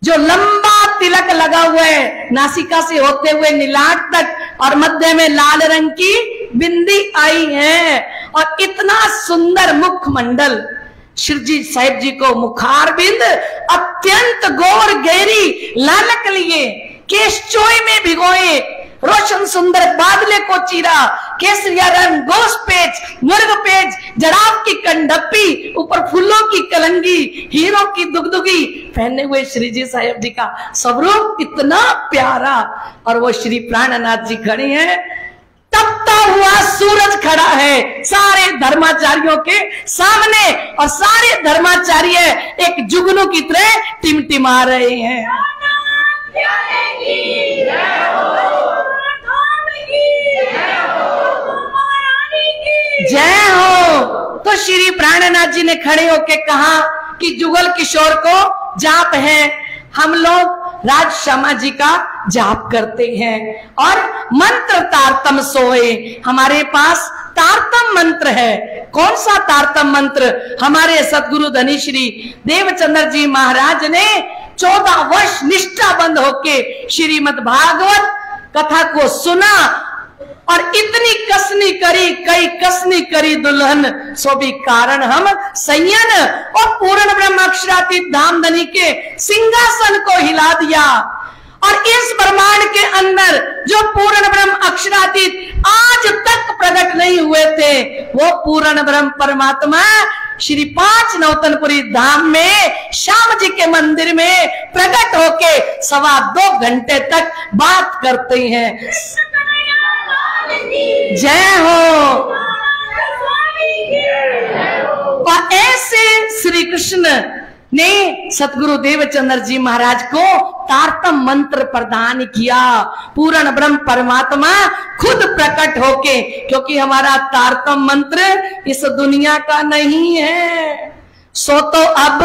S2: जो लंबा तिलक लगा हुआ है नासिका से होते हुए नीलाट तक, और मध्य में लाल रंग की बिंदी आई है, और इतना सुंदर मुखमंडल। शिवजी साहिब जी को मुखारबिंद अत्यंत गौर गहरी लालक लिए, केश चोई में भिगोए, रोशन सुंदर बादले को चीरा, केसरिया रंग, गोश पेच, मुर्ग पेच, जड़ाव की कंडप्पी, ऊपर फूलों की कलंगी, हीरों की दुगदुगी पहने हुए श्री जी साहिब जी का स्वरूप इतना प्यारा। और वो श्री प्राणनाथ जी खड़े हैं, तपता हुआ सूरज खड़ा है सारे धर्माचार्यों के सामने, और सारे धर्माचार्य एक जुगनू की तरह टिमटिमा रहे हैं। जय हो। तो श्री प्राणनाथ जी ने खड़े होके कहा कि जुगल किशोर को जाप है, हम लोग राज श्यामा जी का जाप करते हैं, और मंत्र तारतम सोए, हमारे पास तारतम मंत्र है। कौन सा तारतम मंत्र? हमारे सदगुरु धनी श्री देवचंद्र जी महाराज ने 14 वर्ष निष्ठाबंद होके श्रीमद् भागवत कथा को सुना, और इतनी कसनी करी, कई कसनी करी दुल्हन, सो भी कारण हम संयन, और पूर्ण ब्रह्म अक्षरातीत धाम धनी के सिंहासन को हिला दिया। और इस ब्रह्मांड के अंदर जो पूर्ण ब्रह्म अक्षरातीत आज तक प्रकट नहीं हुए थे, वो पूर्ण ब्रह्म परमात्मा श्री 5 नौतनपुरी धाम में श्याम जी के मंदिर में प्रकट होके 2.25 घंटे तक बात करते हैं। जय हो। और ऐसे श्री कृष्ण ने सतगुरु देवचंद्र जी महाराज को तारतम मंत्र प्रदान किया। पूर्ण ब्रह्म परमात्मा खुद प्रकट होके, क्योंकि हमारा तारतम मंत्र इस दुनिया का नहीं है, सो तो अब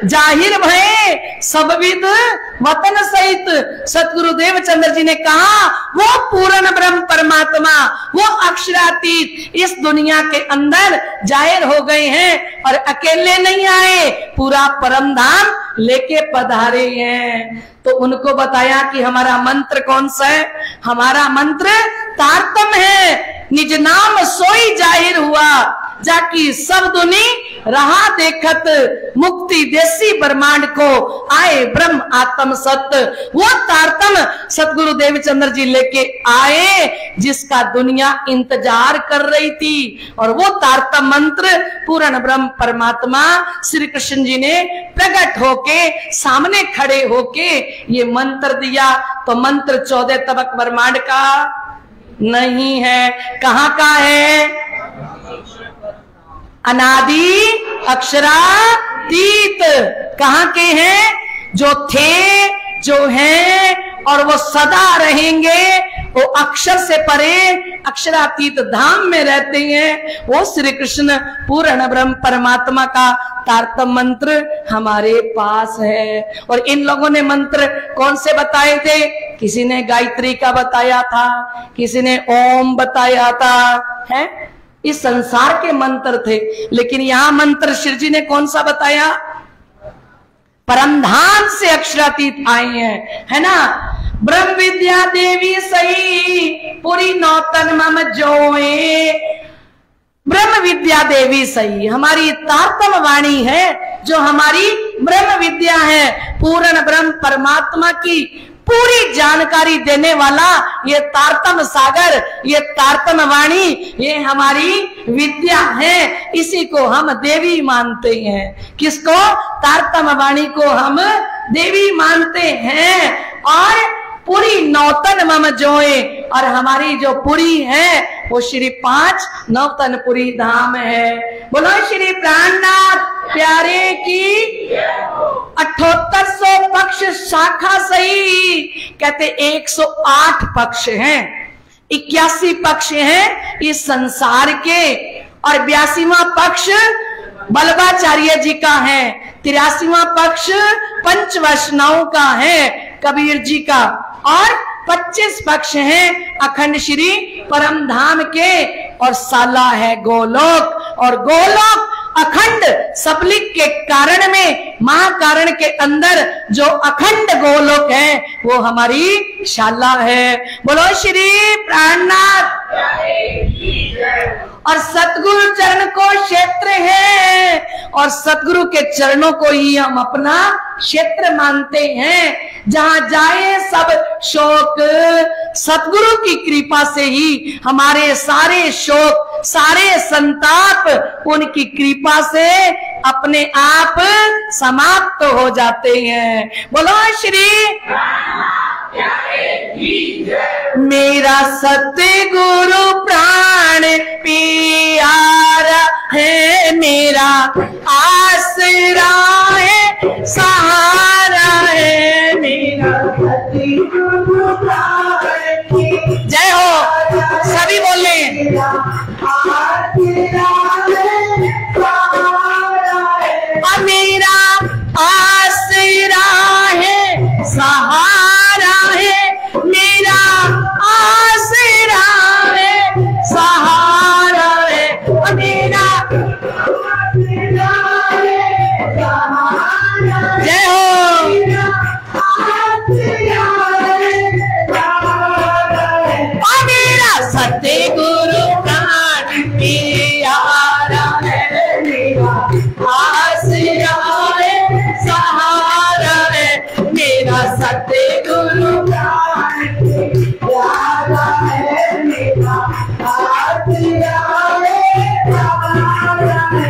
S2: जाहिर भय सब विद वतन सहित। सतगुरु देवचंद्र जी ने कहा वो पूर्ण ब्रह्म परमात्मा, वो अक्षरातीत इस दुनिया के अंदर जाहिर हो गए हैं, और अकेले नहीं आए, पूरा परम धाम लेके पधारे हैं। तो उनको बताया कि हमारा मंत्र कौन सा है। हमारा मंत्र तारतम है, निज नाम सोई जाहिर हुआ, जाकी सब दुनी रहा देखत, मुक्ति देसी ब्रह्मांड को आए ब्रह्म आत्म सत्य। वो तारतम सतगुरु देवचंद्र जी लेके आए जिसका दुनिया इंतजार कर रही थी। और वो तारतम मंत्र पूर्ण ब्रह्म परमात्मा श्री कृष्ण जी ने प्रकट होके सामने खड़े होके ये मंत्र दिया। तो मंत्र 14 तबक ब्रह्मांड का नहीं है, कहां का है? अनादि अक्षरातीत। कहां के हैं? जो थे, जो हैं और वो सदा रहेंगे। वो अक्षर से परे अक्षरातीत धाम में रहते हैं। वो श्री कृष्ण पूर्ण ब्रह्म परमात्मा का तारतम मंत्र हमारे पास है। और इन लोगों ने मंत्र कौन से बताए थे? किसी ने गायत्री का बताया था, किसी ने ओम बताया था, है? इस संसार के मंत्र थे। लेकिन यहां मंत्र श्री जी ने कौन सा बताया? परमधाम से अक्षरातीत आए हैं, है ना? ब्रह्म विद्या देवी सही पूरी नौतन मम जोए। ब्रह्म विद्या देवी सही हमारी तारतम वाणी है, जो हमारी ब्रह्म विद्या है, पूर्ण ब्रह्म परमात्मा की पूरी जानकारी देने वाला ये तारतम सागर, ये तारतम वाणी, ये हमारी विद्या है। इसी को हम देवी मानते हैं। किसको? तारतम वाणी को हम देवी मानते हैं। और पूरी नौतन मम जोए, और हमारी जो पुरी है वो श्री 5 नौतनपुरी धाम है। बोलो श्री प्राणनाथ प्यारे की। 7800 पक्ष शाखा सही कहते 108 पक्ष हैं, 81 पक्ष हैं इस संसार के, और 82वां पक्ष बल्लभाचार्य जी का है, 83वां पक्ष पंच वैष्णव का है, कबीर जी का, और 25 पक्ष हैं अखंड श्री परम धाम के, और साला है गोलोक। और गोलोक अखंड सबलिक के कारण में, महाकारण के अंदर जो अखंड गोलोक है वो हमारी शाला है। बोलो श्री प्राणनाथ। और सतगुरु चरण को क्षेत्र है, और सतगुरु के चरणों को ही हम अपना क्षेत्र मानते हैं। जहां जाए सब शोक, सतगुरु की कृपा से ही हमारे सारे शोक, सारे संताप उनकी कृपा से अपने आप समाप्त हो जाते हैं। बोलो श्री मेरा सतगुरु प्राण प्यारा है, मेरा आसरा है, सहारा है, मेरा सतगुरु प्राण। जय हो, सभी बोले। और मेरा आसरा है, सहारा है, मेरा आसरा है, सहारा है, और मेरा जय हो। और मेरा सतगुरु प्राण प्यारा है, मेरा आसरा है, सहारा है, मेरा सतगुरु प्राण प्यारा है, मेरा आसरा है, सहारा है।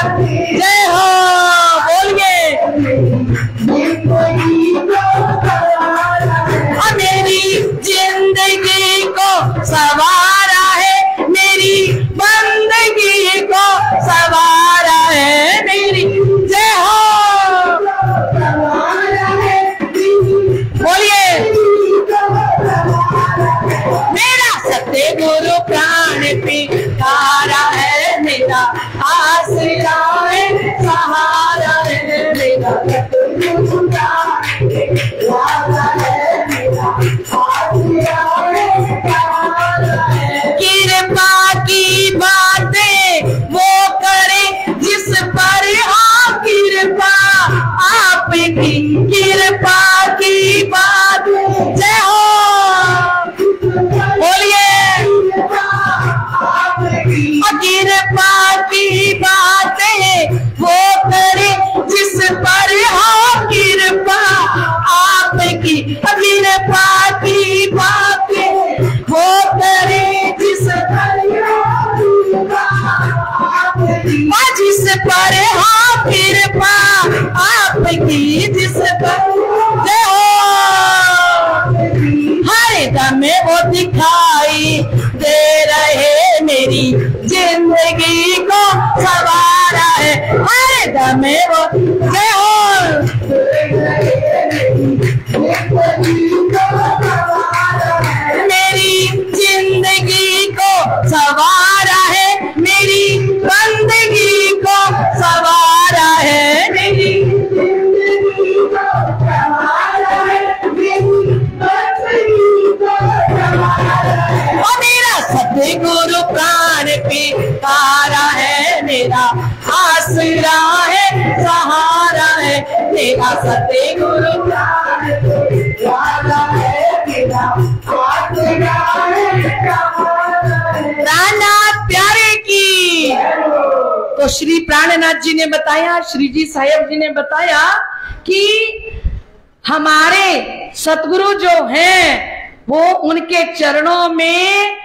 S2: जय हो, बोलिए। मेरी जिंदगी को सवारा है, मेरी बंदगी को सवारा है मेरी। जय हो, बोलिए। मेरा सत्य गुरु प्राण पिकारा है, मेरा आसरा है, सहारा है मेरा। कृपा की बातें वो करे जिस पर हो कृपा आपकी, कृपा की बात। जय हो, बोलिए। कृपा की बातें वो करे जिस पर हो कृपा आपकी, कृपा की बातें वो करे जिस पर हो कृपा आपकी, जिस पर। जय हो, हर दम वो दिखाई दे रहे, मेरी जिंदगी को सवारा है हर दम वो। जय हो, मेरी जिंदगी को सवारा है, मेरी बंदगी को सवारा है मेरी। मेरा सतगुरु प्राण पिकारा है, मेरा आसरा है, सहारा है मेरा। सतगुरु प्राण पिकारा है, मेरा आसरा है, प्राणनाथ प्यारे की। तो श्री प्राणनाथ जी ने बताया, श्री जी साहेब जी ने बताया कि हमारे सतगुरु जो हैं वो उनके चरणों में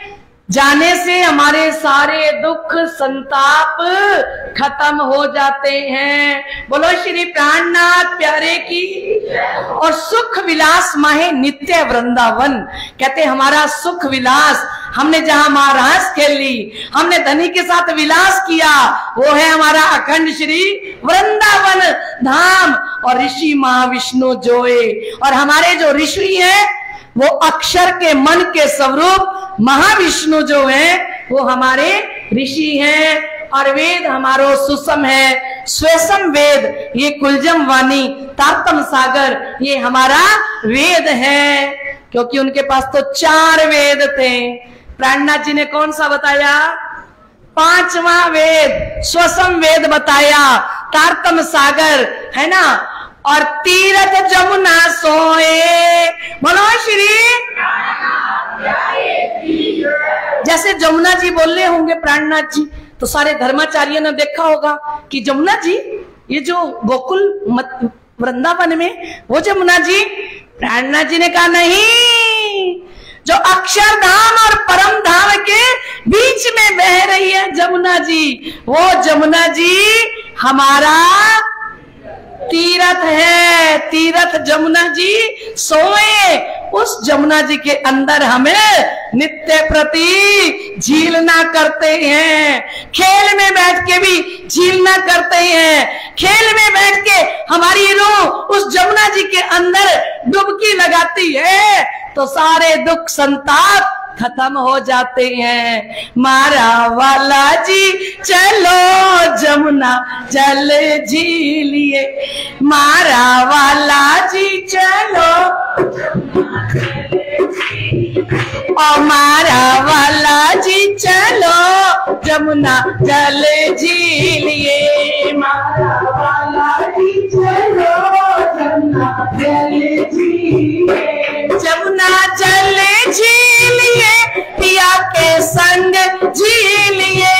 S2: जाने से हमारे सारे दुख संताप खत्म हो जाते हैं। बोलो श्री प्राणनाथ प्यारे की। और सुख विलास माहे नित्य वृंदावन, कहते हमारा सुख विलास, हमने जहां महाराज खेल ली, हमने धनी के साथ विलास किया, वो है हमारा अखंड श्री वृंदावन धाम। और ऋषि महाविष्णु जोए, और हमारे जो ऋषि हैं वो अक्षर के मन के स्वरूप महाविष्णु जो हैं वो हमारे ऋषि हैं। और वेद हमारो सुसम है, स्वसम वेद, ये कुलजम वाणी तारतम सागर, ये हमारा वेद है। क्योंकि उनके पास तो 4 वेद थे। प्राणनाथ जी ने कौन सा बताया? 5वां वेद स्वसम वेद बताया, तारतम सागर है ना, और तीरथ जमुना सोए। बोलो श्री। जैसे जमुना जी बोल रहे होंगे प्राणनाथ जी, तो सारे धर्माचार्यों ने देखा होगा कि जमुना जी, ये जो गोकुल वृंदावन में वो जमुना जी। प्राणनाथ जी ने कहा नहीं, जो अक्षरधाम और परम धाम के बीच में बह रही है जमुना जी, वो जमुना जी हमारा तीरथ है। तीरथ जमुना जी सोए, उस जमुना जी के अंदर हमें नित्य प्रति झीलना करते हैं। खेल में बैठ के भी झीलना करते हैं। खेल में बैठ के हमारी रूह उस जमुना जी के अंदर डुबकी लगाती है तो सारे दुख संताप खत्म हो जाते हैं। मारा वाला जी चलो जमुना जल झीलिए, मारा वाला जी चलो, और मारा वाला जी चलो जमुना जल झीलिए, मारा वाला जी चलो जमुना जल झीलिए, जमुना जल झीलिए पिया के संग झीलिए,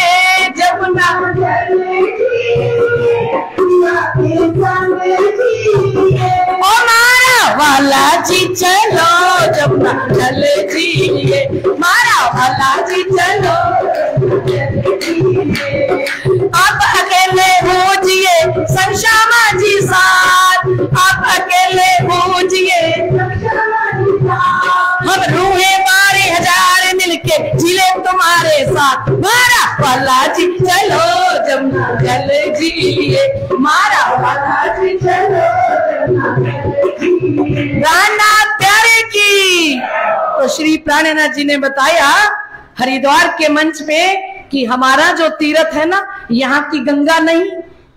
S2: जमुना जल झीलिए पिया के संग झीलिए, ओ मारा वाला जी चलो जमुना जल झीलिए, मारा वाला जी चलो। अब अकेले हो पार मारा वाला जी चलो जमुना जल जी लिए, मारा वाला जी चलो प्राणनाथ प्यारे की। तो श्री प्राणनाथ जी ने बताया हरिद्वार के मंच पे कि हमारा जो तीर्थ है ना, यहाँ की गंगा नहीं,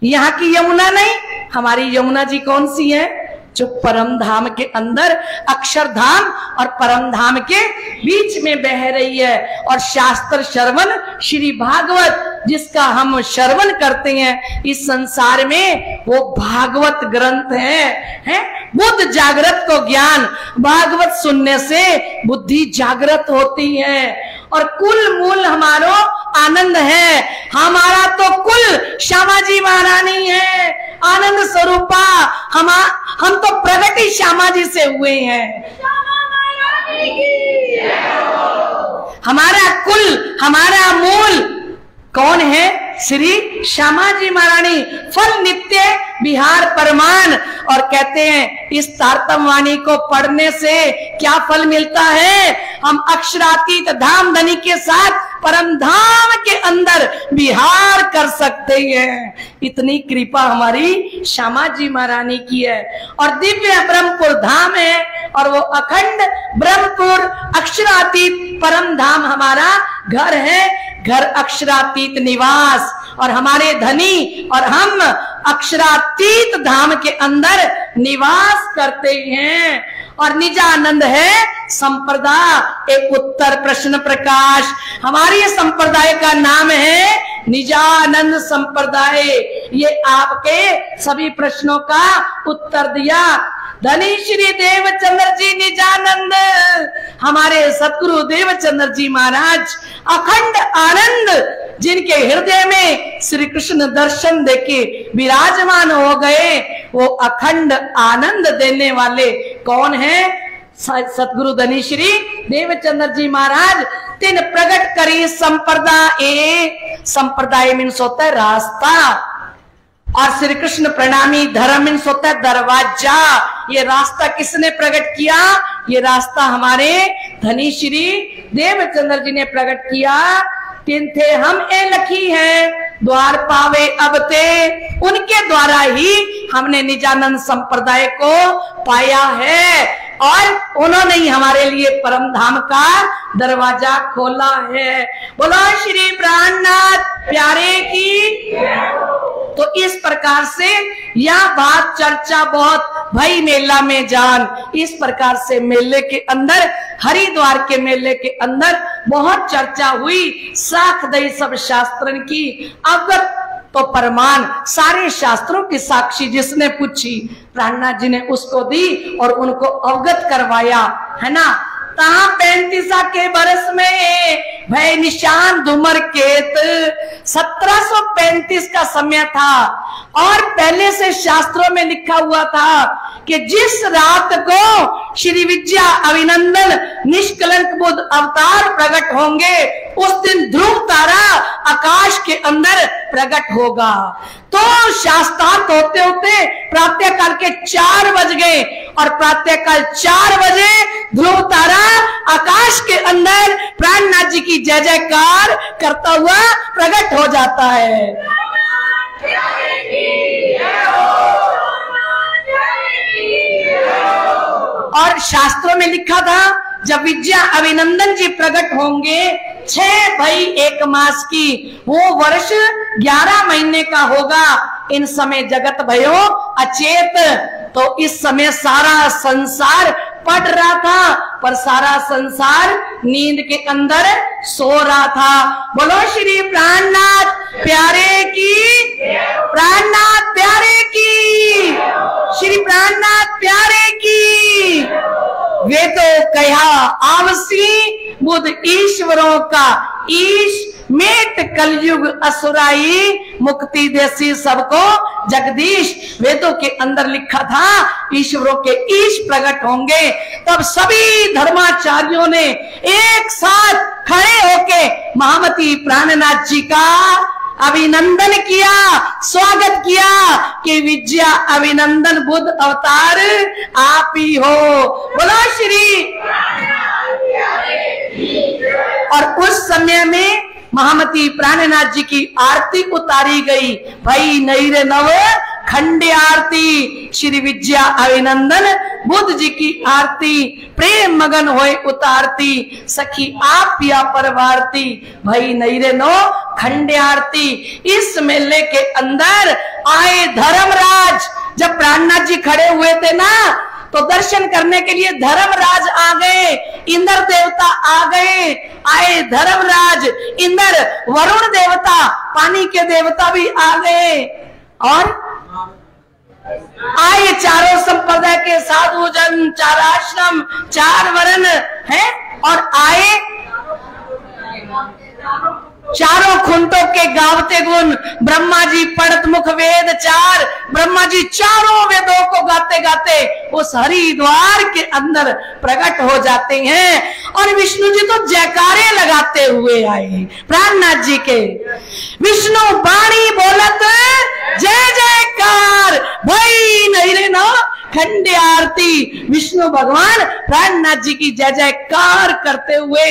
S2: यहाँ की यमुना नहीं, हमारी यमुना जी कौन सी है, जो परम धाम के अंदर अक्षरधाम और परम धाम के बीच में बह रही है। और शास्त्र श्रवण श्री भागवत जिसका हम श्रवण करते हैं इस संसार में, वो भागवत ग्रंथ है? बुद्ध जागृत को ज्ञान, भागवत सुनने से बुद्धि जागृत होती है। और कुल मूल हमारो आनंद है, हमारा तो कुल श्यामा जी महारानी है, आनंद स्वरूपा। हम तो प्रगट ही श्यामा जी से हुए हैं। हमारा कुल, हमारा मूल कौन है? श्री श्यामा जी महारानी। फल नित्य बिहार परमान। और कहते हैं इस तारतम वाणी को पढ़ने से क्या फल मिलता है? हम अक्षरातीत धाम धनी के साथ परम धाम के अंदर विहार कर सकते हैं। इतनी कृपा हमारी श्यामा जी महारानी की है। और दिव्य ब्रह्मपुर धाम है, और वो अखंड ब्रह्मपुर अक्षरातीत परम धाम हमारा घर है, घर अक्षरातीत निवास। और हमारे धनी और हम अक्षरातीत धाम के अंदर निवास करते हैं। और निजानंद है संप्रदा, एक उत्तर प्रश्न प्रकाश। हमारी संप्रदाय का नाम है निजानंद संप्रदाय। ये आपके सभी प्रश्नों का उत्तर दिया धनी श्री देवचंद्र जी निजानंद, हमारे सतगुरु देवचंद्र जी महाराज। अखंड आनंद जिनके हृदय में श्री कृष्ण दर्शन देके विराजमान हो गए, वो अखंड आनंद देने वाले कौन है? सतगुरु धनी श्री देवचंद्र जी महाराज। तीन प्रकट करी संप्रदाय। संप्रदाय मीन्स होता है रास्ता, और श्री कृष्ण प्रणामी धर्म मीन्स होता है दरवाजा। ये रास्ता किसने प्रकट किया? ये रास्ता हमारे धनी श्री देवचंद्र जी ने प्रकट किया। तीन थे हम ए लखी है, द्वार पावे अब ते। उनके द्वारा ही हमने निजानंद संप्रदाय को पाया है, और उन्होंने ही हमारे लिए परम धाम का दरवाजा खोला है। बोलो श्री प्राणनाथ प्यारे की। तो इस प्रकार से यह बात चर्चा बहुत भाई मेला में जान। इस प्रकार से मेले के अंदर, हरिद्वार के मेले के अंदर बहुत चर्चा हुई। साख दई सब शास्त्रन की, अवगत तो प्रमाण सारे शास्त्रों की साक्षी जिसने पूछी प्राणनाथ जी ने उसको दी और उनको अवगत करवाया, है ना। तहा 35 के बरस में भय निशान धूमर केत। 1735 का समय था, और पहले से शास्त्रों में लिखा हुआ था कि जिस रात को श्री विद्या अभिनंदन निष्कलंक बुद्ध अवतार प्रकट होंगे, उस दिन ध्रुव तारा आकाश के अंदर प्रकट होगा। तो शास्त्रार्थ होते होते प्रातःकाल के 4 बज गए, और प्रातःकाल 4 बजे ध्रुव तारा आकाश के अंदर प्राणनाथ जी की जय जयकार करता हुआ प्रकट हो जाता है। और शास्त्रों में लिखा था जब विद्या अभिनंदन जी प्रकट होंगे 6 भई 1 मास की, वो वर्ष 11 महीने का होगा। इन समय जगत भयो अचेत। तो इस समय सारा संसार पढ़ रहा था, पर सारा संसार नींद के अंदर सो रहा था। बोलो श्री प्राणनाथ प्यारे की, प्राणनाथ प्यारे की, श्री प्राणनाथ प्यारे की। वे तो कहा आवसी बुद्ध ईश्वरों का ईश, मेट कलयुग असुराई, मुक्ति देसी सबको जगदीश। वेदों के अंदर लिखा था ईश्वरों के ईश प्रकट होंगे। तब सभी धर्माचार्यों ने एक साथ खड़े होके महामती प्राणनाथ जी का अभिनंदन किया, स्वागत किया कि विद्या अभिनंदन बुद्ध अवतार आप ही हो। बोलो श्री। और उस समय में महामती प्राणनाथ जी की आरती उतारी गई। भाई नईरे नव खंडे आरती, श्री विद्या अभिनंदन बुद्ध जी की आरती, प्रेम मगन होए उतारती, सखी आप पिया परवारती, भाई नईरे नो खंडे आरती। इस मेले के अंदर आए धर्मराज, जब प्राणनाथ जी खड़े हुए थे ना, तो दर्शन करने के लिए धर्मराज आ गए, इंद्र देवता आ गए, आए धर्मराज, इंद्र, वरुण देवता, पानी के देवता भी आ गए, और आए चारों संप्रदाय के साधु जन, चार आश्रम, चार वर्ण हैं, और आए चारों खुंटों के गावते गुण। ब्रह्मा जी पढ़त मुख वेद चार, ब्रह्मा जी चारों वेदों को गाते गाते उस हरिद्वार के अंदर प्रकट हो जाते हैं, और विष्णु जी तो जयकारे लगाते हुए आए प्राणनाथ जी के। विष्णु वाणी बोलत जय जयकार, भाई नहीं रे ना खंडे आरती। विष्णु भगवान प्राणनाथ जी की जय जयकार करते हुए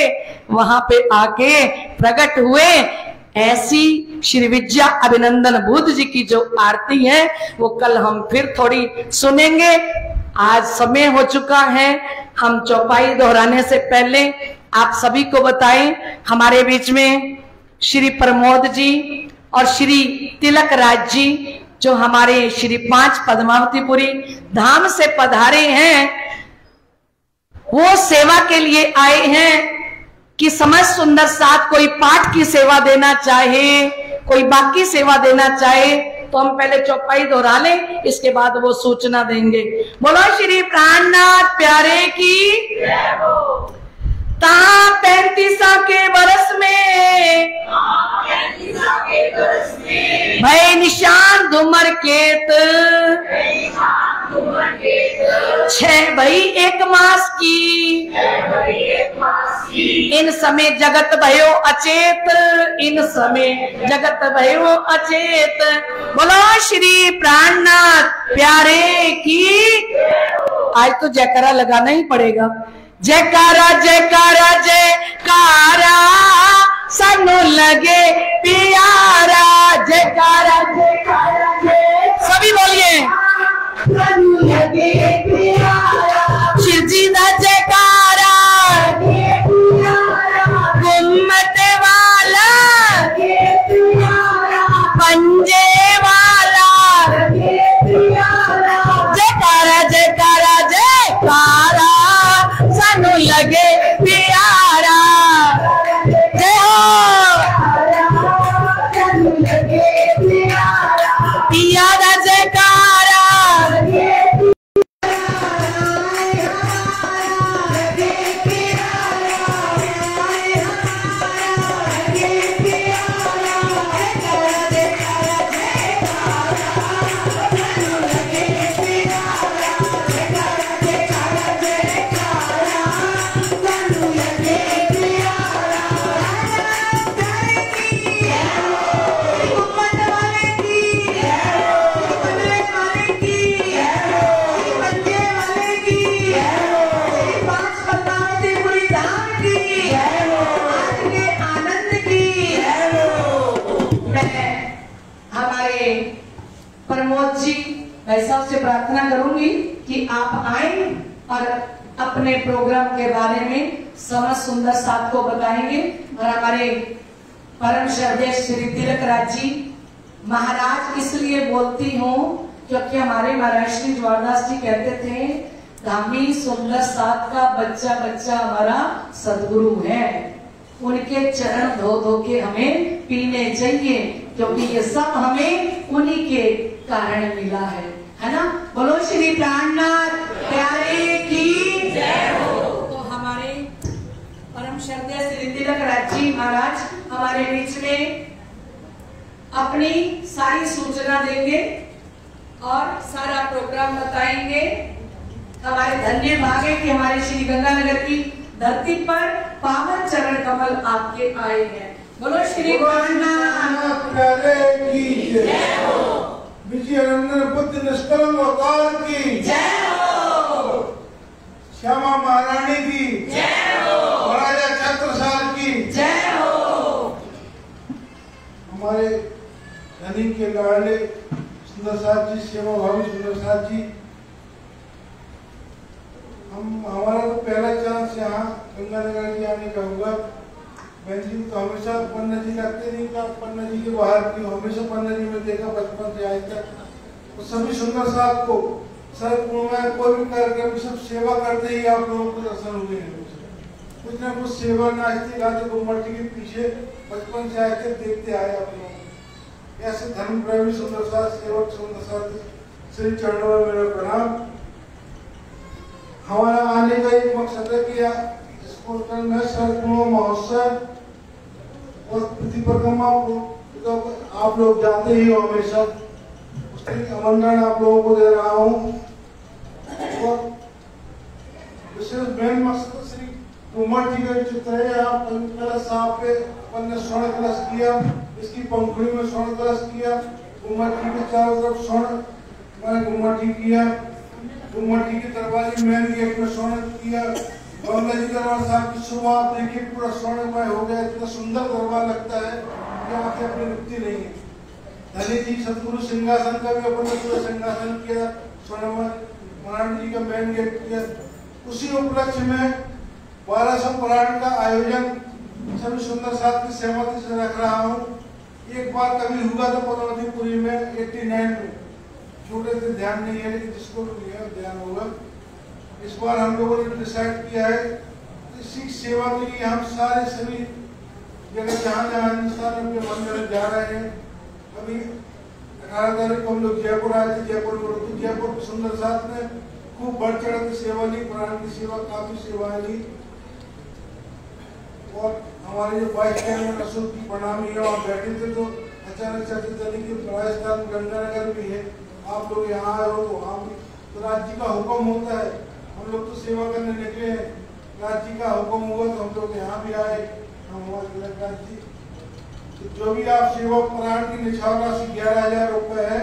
S2: वहां पे आके प्रकट हुए। ऐसी श्री विद्या अभिनंदन बुद्ध जी की जो आरती है वो कल हम फिर थोड़ी सुनेंगे। आज समय हो चुका है, हम चौपाई दोहराने से पहले आप सभी को बताएं, हमारे बीच में श्री प्रमोद जी और श्री तिलक राज जी जो हमारे श्री 5 पद्मावतीपुरी धाम से पधारे हैं, वो सेवा के लिए आए हैं कि समस्त सुंदर साथ कोई पाठ की सेवा देना चाहे, कोई बाकी सेवा देना चाहे, तो हम पहले चौपाई दोहरा लें, इसके बाद वो सूचना देंगे। बोलो श्री प्राणनाथ प्यारे की। तहाँ 35 के बरस में भय निशान धूमर केत, 6 भई 1 मास की, इन समय जगत भयो अचेत, इन समय जगत भयो अचेत। बोलो श्री प्राणनाथ प्यारे की। आज तो जयकारा लगाना ही पड़ेगा। जयकारा जयकारा जयकारा सानू लगे प्यारा, जयकारा जयकारा जय, सभी बोलिए सानू लगे प्यारा। शिव जी दा जयकारा गुम्मत वाला, पंजे वाला, जयकारा जयकारा जयकारा सानू लगे प्यारा। जय हो प्यारा जयकारा। प्रमोद जी मैं सबसे प्रार्थना करूंगी कि आप आए और अपने प्रोग्राम के बारे में समस्त सुंदर साथ को बताएंगे। और हमारे परम श्रद्धेय श्री तिलक राज जी महाराज इसलिए बोलती हूँ क्योंकि हमारे महाराज श्री ज्वारदास जी कहते थे, धामी सुंदर साथ का बच्चा बच्चा हमारा सदगुरु है, उनके चरण धो धो के हमें पीने चाहिए, क्योंकि ये सब हमें उन्हीं के कारण मिला है ना। बोलो श्री प्राणनाथ प्यारे की जय हो। तो हमारे परम श्रद्धेय श्री तिलक राज जी महाराज हमारे बीच में अपनी सारी सूचना देंगे और सारा प्रोग्राम बताएंगे। हमारे धन्य भाग्य कि हमारे श्री गंगानगर की धरती पर पावन चरण कमल आपके आए हैं। बोलो श्री प्राणनाथ
S3: प्यारे की जय हो। विजयानंदन बुद्ध निष्कलंक अवतार की
S2: जय हो।
S3: श्यामा महारानी की
S2: जय हो।
S3: महाराजा छत्रसाल की
S2: जय हो।
S3: धनी के लाडले सुंदर साथ जी, सेवा भावी सुंदर साथ जी, हमारा तो पहला चांस यहाँ गंगानगर जी आने का हुआ। बहन जी तो हमेशा पन्ना जी लगते नहीं था, पन्ना जी के बाहर की हमेशा पन्ना जी में देखा बचपन से आज तक। तो सभी सुंदर साहब को सर में कोई भी कार्यक्रम सब सेवा करते ही आप लोगों को दर्शन हुए हैं। कुछ ना कुछ सेवा नाचते गाते गुम्मटी के पीछे बचपन से आए थे, देखते आए आप लोग। ऐसे धर्म प्रेमी सुंदर साथ सेवक सुंदर साथ श्री चरणों में मेरा प्रणाम। हमारा आने का एक मकसद है कि इसको करना सर्वगुण महोत्सव और पृथ्वी परिक्रमा तो आप लोग जाते ही हो हमेशा, उसके आमंत्रण आप लोगों को दे रहा हूँ। और विशेष मेन मकसद श्री कुमार जी का चित्र है। यहाँ कलश साहब पे अपन ने स्वर्ण कलश किया, इसकी पंखुड़ी में स्वर्ण कलश किया, कुमार जी के चारों तरफ स्वर्ण मैंने कुमार जी किया, कुमार जी के दरवाजे मेन गेट में स्वर्ण किया। बंगला जी दरबार साहब की शुरुआत देखिए पूरा स्वर्णमय हो गया, इतना सुंदर दरबार लगता है कि आंखें अपनी रुकती नहीं है। धनी जी सतगुरु सिंहासन का भी अपन ने पूरा सिंहासन किया, स्वर्णमय महाराज जी का मेन गेट किया। उसी उपलक्ष्य में 1200 पुराण का आयोजन सभी सुंदर साथ की सहमति से रख रहा हूँ। एक बार कभी हुआ था पद्मावतीपुरी में 89 में, छोटे से ध्यान नहीं है लेकिन जिसको भी ध्यान होगा। इस बार हम लोगों ने डिसाइड किया है इसी सेवा के लिए हम सारे सभी जगह जहाँ जहाँ हिंदुस्तान में मंदिर जा रहे हैं। अभी 18 तारीख को हम लोग जयपुर आए थे, जयपुर के सुंदर साथ ने खूब बढ़ चढ़ की सेवा ली, प्राण की सेवा काफी सेवाएं ली। और हमारे जो वाइस चेयरमैन अशोक की प्रणामी है वहाँ बैठे थे तो अचानक चलते की राजस्थान गंगानगर भी है, आप लोग यहाँ आए हो तो वहाँ भी तो राज्य जी का हुक्म होता है, हम लोग तो सेवा करने निकले हैं, राज्य जी का हुक्म हुआ तो हम लोग यहाँ भी आए। हम राज्य जी तो जो भी आप सेवा प्राण की निछावर राशि 11,000 रुपए है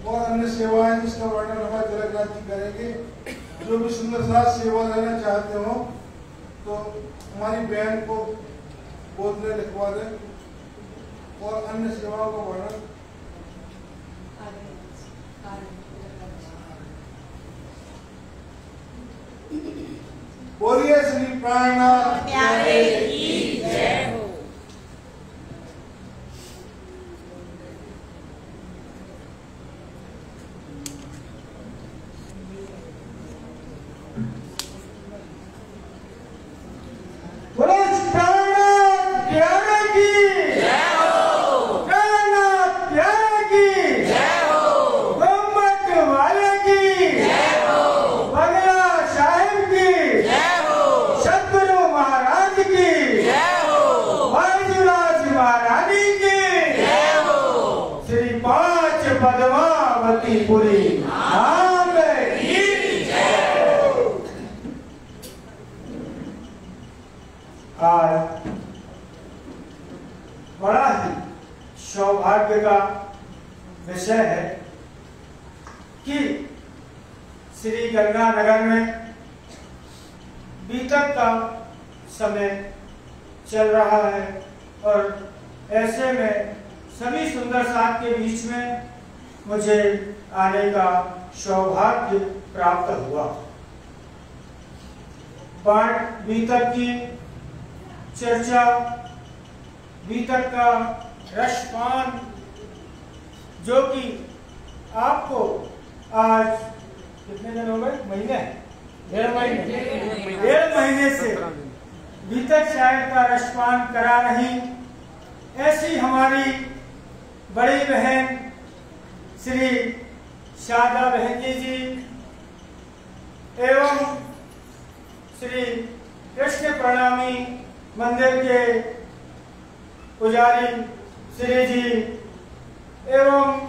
S3: और अन्य सेवाएं जिसका वर्णन हमारे तिलक राज जी करेंगे। जो भी सुंदर साथ सेवा लेना चाहते हो तो हमारी बहन को बोतलें लिखवा दें और अन्य सेवाओं का वर्णन बोलिए श्री प्राणनाथ प्यारे की जय हो।
S4: पद्मावतीपुरी धाम की जय। आज बड़ा ही सौभाग्य का विषय है कि श्री गंगानगर में बीतक का समय चल रहा है और ऐसे में सभी सुंदर साथ के बीच में मुझे आने का सौभाग्य प्राप्त हुआ। बीतक की चर्चा, बीतक का रसपान जो कि आपको आज कितने दिन हो गए, महीने, डेढ़ महीने से बीतक चाय का रसपान करा रही ऐसी हमारी बड़ी बहन श्री शारदा बहन जी एवं श्री कृष्ण प्रणामी मंदिर के पुजारी श्री जी एवं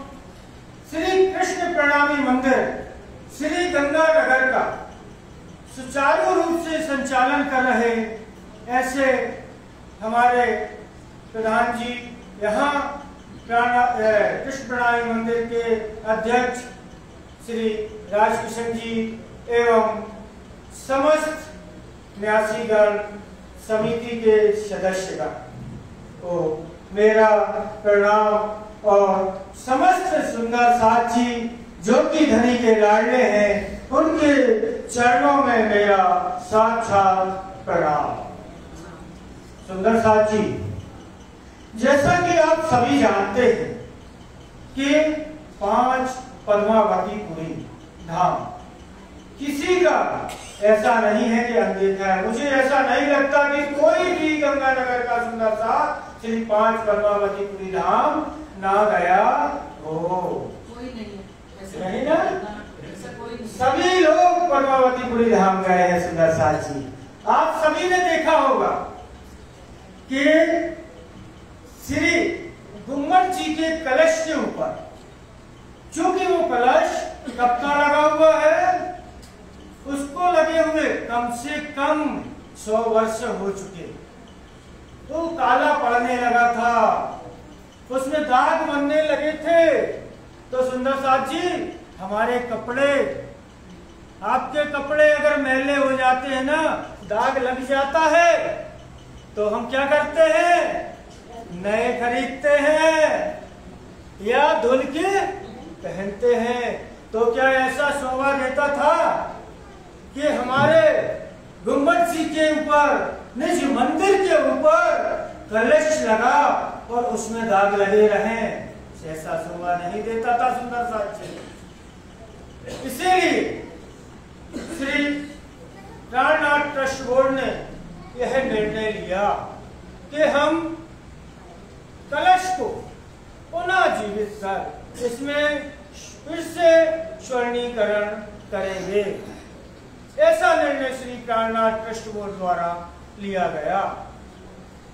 S4: श्री कृष्ण प्रणामी मंदिर श्री गंगानगर का सुचारू रूप से संचालन कर रहे ऐसे हमारे प्रधान जी, यहाँ कृष्ण प्रणामी मंदिर के अध्यक्ष श्री राजकिशन जी एवं समस्त न्यासीगण समिति के सदस्य का तो मेरा प्रणाम और समस्त सुंदर साथ जी जो कि धनी के लाडले हैं, उनके चरणों में मेरा साक्षात प्रणाम। सुंदर साथ जी, जैसा कि आप सभी जानते हैं कि 5 पद्मावतीपुरी धाम किसी का ऐसा नहीं है कि अनदेखा है। मुझे ऐसा नहीं लगता कि कोई भी गंगानगर का सुंदर सा श्री 5 पद्मावतीपुरी धाम ना गया हो।
S2: कोई नहीं
S4: नहीं ना? सभी लोग पद्मावतीपुरी धाम गए हैं। सुंदर साथ जी, आप सभी ने देखा होगा कि श्री गुम्मट जी के कलश के ऊपर, चूंकि वो कलश कब का लगा हुआ है, उसको लगे हुए कम से कम 100 वर्ष हो चुके, तो काला पड़ने लगा था, उसमें दाग बनने लगे थे। तो सुंदर साथ जी, हमारे कपड़े, आपके कपड़े अगर मैले हो जाते हैं ना, दाग लग जाता है, तो हम क्या करते हैं? नए खरीदते हैं या धुल के पहनते हैं। तो क्या ऐसा शोभा देता था कि हमारे गुम्बद जी के ऊपर, निज मंदिर के ऊपर कलश लगा और उसमें दाग लगे रहें? ऐसा शोभा नहीं देता था सुंदर साथ जी। इसीलिए श्री प्राणनाथ ट्रस्ट बोर्ड ने यह निर्णय लिया कि हम कलश को पुनः जीवित कर इसमें फिर से स्वर्णीकरण करेंगे। ऐसा निर्णय श्री प्राणनाथ ट्रस्ट बोर्ड द्वारा लिया गया।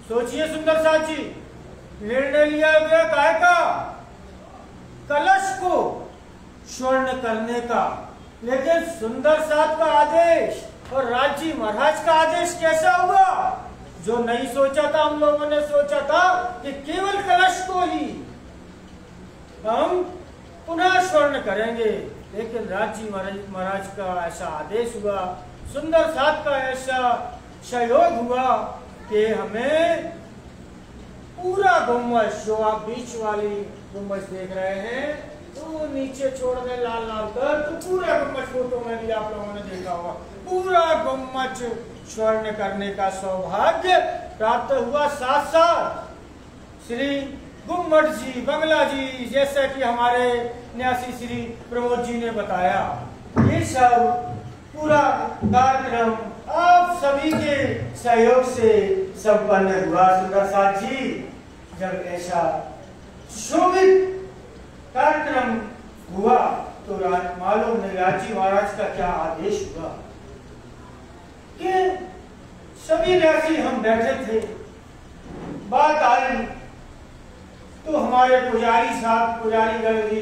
S4: सोचिए सुंदर साथ जी, निर्णय लिया गया काय का? कलश को स्वर्ण करने का। लेकिन सुंदर साथ का आदेश और राजी महाराज का आदेश कैसा हुआ? जो नहीं सोचा था, हम लोगों ने सोचा था कि केवल कलश को ही हम पुनः स्वर्ण करेंगे, लेकिन राजी महाराज का ऐसा आदेश हुआ, सुंदर साथ का ऐसा सहयोग हुआ कि हमें पूरा गुम्बद, जो आप बीच वाली गुम्बद देख रहे हैं, तो नीचे छोड़ दें लाल लाल कर, तो पूरा गुम्बद फोटो में भी आप लोगों ने देखा होगा, पूरा गुम्बद स्वर्ण करने का सौभाग्य प्राप्त हुआ। साथ साथ श्री गुम्बद जी, बंगला जी, जैसे कि हमारे न्यासी श्री प्रमोद जी ने बताया, ये सब पूरा कार्यक्रम आप सभी के सहयोग से संपन्न हुआ। सुंदर साथ जी, जब ऐसा शोभित कार्यक्रम हुआ तो मालूम नहीं राजी महाराज का क्या आदेश हुआ कि सभी न्यासी हम बैठे थे, बात आई तो हमारे पुजारी साहब, पुजारी गण जी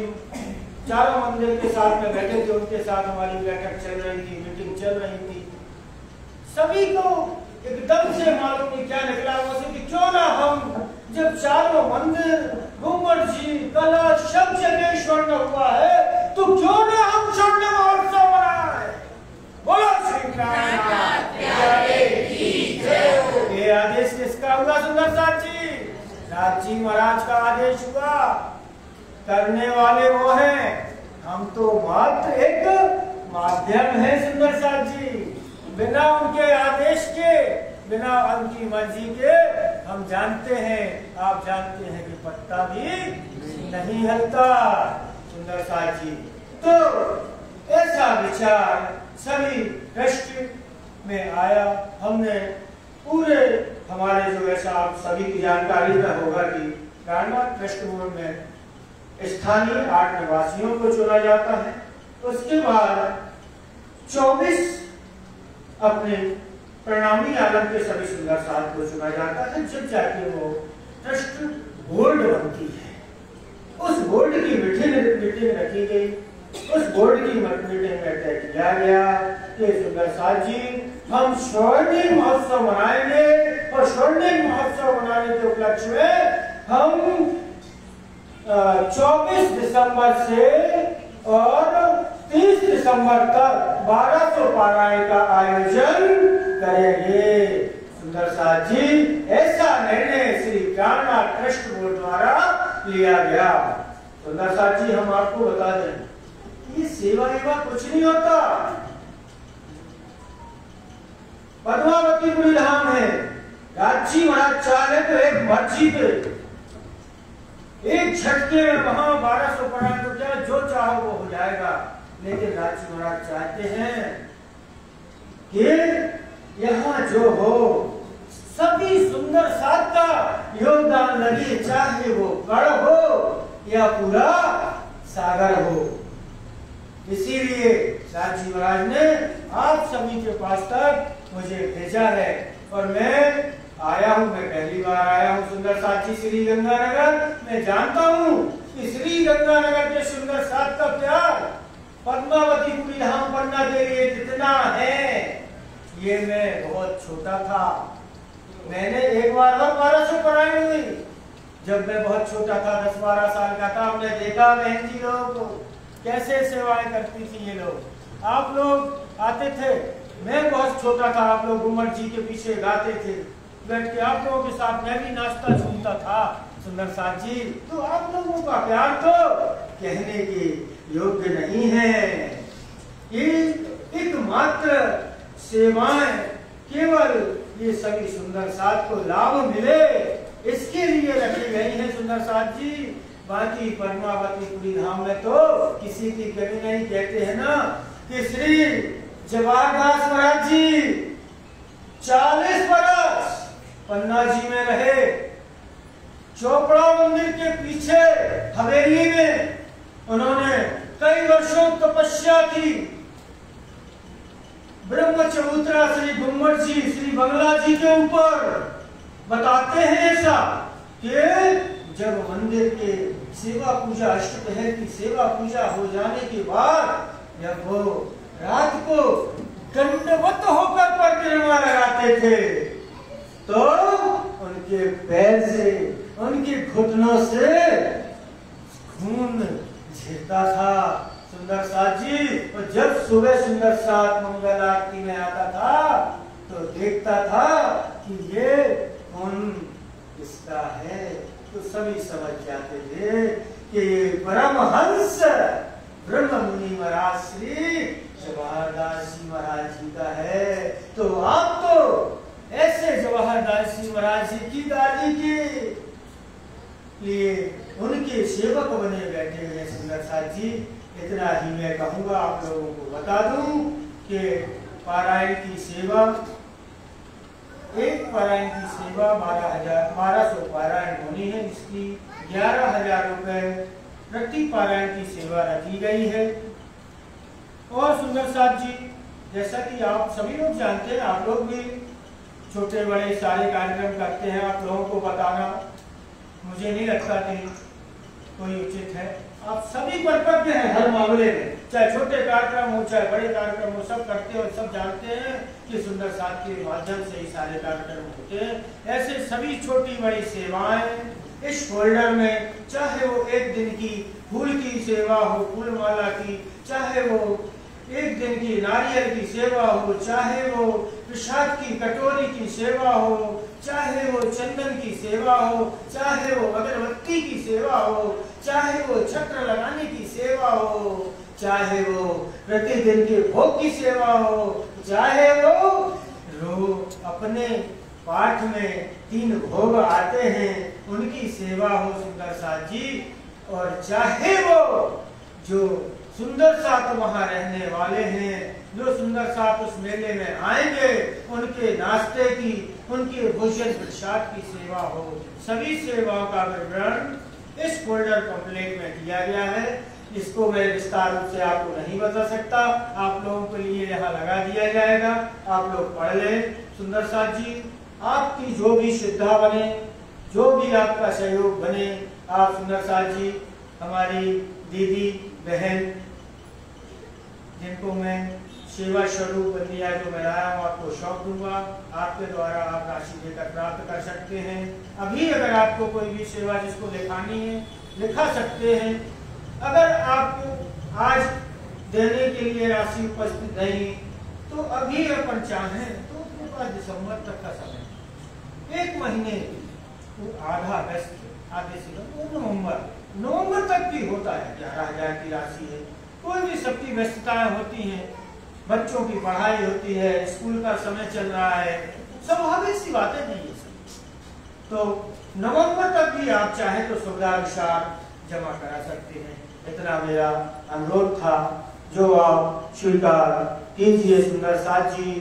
S4: चारों मंदिर के साथ में बैठे थे, उनके साथ हमारी बैठक चल रही थी, मीटिंग चल रही थी। सभी को एकदम से मालूम नहीं क्या निकला वैसे कि क्यों ना हम, जब चारों मंदिर, गुम्बद जी, कलश सब जगह स्वर्ण हुआ है, तो क्यों ना हम स्वर्ण महोत्सव मनाएं। बोलो श्री प्राणनाथ प्यारे की जय। ये आदेश किसका हुआ सुंदर साथ जी? राजी महाराज का आदेश हुआ। करने वाले वो हैं, हम तो मात्र एक माध्यम है सुंदर साथ जी। बिना उनके आदेश के, बिना उनकी मर्जी के हम जानते हैं, आप जानते हैं कि पत्ता भी नहीं हिलता सुंदर साथ जी। तो ऐसा विचार सभी ट्रस्ट में आया। हमने पूरे हमारे जो ऐसा आप सभी की जानकारी में होगा कि प्राणनाथ ट्रस्ट बोर्ड में स्थानीय 8 निवासियों को चुना जाता है। उसके बाद 24 अपने प्रणामी आलम के सभी सुंदर साथ को चुना जाता है, जब जाके वो ट्रस्ट बोर्ड बनती है। उस बोर्ड की मीटिंग रखी गई। उस बोर्ड की मीटिंग में तय किया गया कि सुंदर साथ जी, हम स्वर्णिम महोत्सव मनाएंगे और स्वर्णिम महोत्सव मनाने के उपलक्ष्य में हम 24 दिसंबर से और 30 दिसंबर तक 1200 पारायण का आयोजन करेंगे। सुंदर साथ जी, ऐसा निर्णय श्री प्राणनाथ ट्रस्ट बोर्ड द्वारा लिया गया। सुंदर साथ जी हम आपको बता दें, ये सेवा कुछ नहीं होता। पद्मावतीपुरी धाम है, राजी महाराज चाहे तो एक मर्जी पे एक झटके में वहां 1200 प्राण हो जाए, जो चाहो वो हो जाएगा। लेकिन राजी महाराज चाहते हैं कि यहाँ जो हो सभी सुंदर साथ का योगदान लगे, चाहे वो कण हो या पूरा सागर हो। इसीलिए राजी महाराज ने आप सभी के पास तक मुझे भेजा है और मैं आया हूं। मैं पहली बार आया हूं सुंदर साथ जी श्री गंगानगर। मैं जानता हूं कि श्री गंगानगर के सुंदर साथ का प्यार पद्मावतीपुरी धाम पन्ना के लिए जितना है, ये मैं बहुत छोटा था। मैंने एक बार 1200 पढ़ाई हुई जब मैं बहुत छोटा था, 10-12 साल का था। हमने देखा बहन जी लोगों को कैसे सेवाएं करती थी ये लोग। आप लोग आते थे, मैं बहुत छोटा था, आप लोग घूमर जी के पीछे गाते थे बैठ के, आप लोगों के साथ मैं भी नाश्ता झूमता था सुंदर साथ जी। तो आप लोगों का प्यार तो कहने के योग्य नहीं है। ये एकमात्र सेवाएं केवल ये सभी सुंदर साथ को लाभ मिले इसके लिए रखी गई है सुंदर साथ जी। बाकी पद्मावतीपुरी धाम में तो किसी की कमी नहीं। कहते हैं ना कि श्री जवाहरदास महाराज जी 40 बरस पन्ना जी में रहे। चोपड़ा मंदिर के पीछे हवेली में उन्होंने कई वर्षों तपस्या की। ब्रह्मचबूतरा श्री गुम्मट जी श्री बंगला जी के ऊपर बताते हैं ऐसा कि जब मंदिर के सेवा पूजा अष्टप्रहर की सेवा पूजा हो जाने के बाद जब वो रात को दंडवत होकर परिक्रमा लगाते थे तो उनके पैर से उनके घुटनों से खून झरता था सुंदर साथ जी। और जब सुबह सुंदर साथ मंगल आरती में आता था तो देखता था कि ये खून किसका है, तो सभी समझ जाते थे कि ये परमहंस ब्रह्म मुनि महाराज श्री जवाहरदास जी महाराज जी का है। तो आप तो ऐसे जवाहरदास जी महाराज जी की दादी के लिए उनके सेवक बने बैठे हुए सुंदर साथ जी। इतना ही मैं कहूँगा, आप लोगों को बता दूं कि पारायण की सेवा, एक पारायण की सेवा 1200 पारायण होनी है, इसकी 11,000 रुपए प्रति पारायण की सेवा रखी गई है। और सुंदर साथ जी, जैसा कि आप सभी लोग जानते हैं, आप लोग भी छोटे बड़े सारे कार्यक्रम करते हैं, आप लोगों को बताना मुझे नहीं लगता कि कोई उचित है। आप सभी परिपक्व हैं हर मामले में, चाहे छोटे कार्यक्रम हो चाहे बड़े कार्यक्रम हो, सब करते हैं और सब जानते हैं कि सुंदर साथ के माध्यम से ही सारे कार्यक्रम होते हैं। ऐसे सभी छोटी बड़ी सेवाएं इस फोल्डर में, चाहे वो एक दिन की फूल की सेवा हो, फूल माला की, चाहे वो एक दिन की नारियल की सेवा हो, चाहे वो प्रसाद की कटोरी की सेवा हो, चाहे वो चंदन की सेवा हो, चाहे वो अगरबत्ती की सेवा हो, चाहे वो चक्र लगाने की सेवा हो, चाहे वो प्रतिदिन के भोग की सेवा हो, चाहे वो अपने पाठ में 3 भोग आते हैं उनकी सेवा हो सुंदर साथ जी, और चाहे वो जो सुंदर साथ वहां रहने वाले हैं, जो सुंदर साथ उस मेले में आएंगे, उनके नाश्ते की, उनके भोजन प्रसाद की सेवा हो। सभी सेवाओं का विवरण इस फोल्डर पंपलेट में दिया गया है। इसको मैं विस्तार रूप से आपको नहीं बता सकता, आप लोगों के लिए यहाँ लगा दिया जाएगा, आप लोग पढ़ लें। सुंदर साथ जी, आपकी जो भी श्रद्धा बने, जो भी आपका सहयोग बने, आप सुंदर साथ जी हमारी दीदी बहन जिनको मैं सेवा स्वरूप बंदिया जो मैं लाया हूँ आपको शौक दूंगा, आपके द्वारा आप राशि देकर प्राप्त कर सकते हैं। अभी अगर आपको कोई भी सेवा जिसको लिखानी है लिखा सकते हैं। अगर आपको आज देने के लिए राशि उपस्थित नहीं तो अभी अपन चाहें तो अपने पास दिसंबर तक का समय, 1 महीने तो आधा बेस्ट आगे से नवंबर तक भी होता है। 11,000 की राशि है। कोई भी सबकी व्यस्तताएं होती हैं, बच्चों की पढ़ाई होती है, स्कूल का समय चल रहा है, स्वाभाविक सी बातें नहीं है सब। तो नवंबर तक भी आप चाहे तो सुविधानुसार जमा करा सकते हैं। इतना मेरा अनुरोध था जो आप स्वीकार कीजिए। सुंदर साथ जी,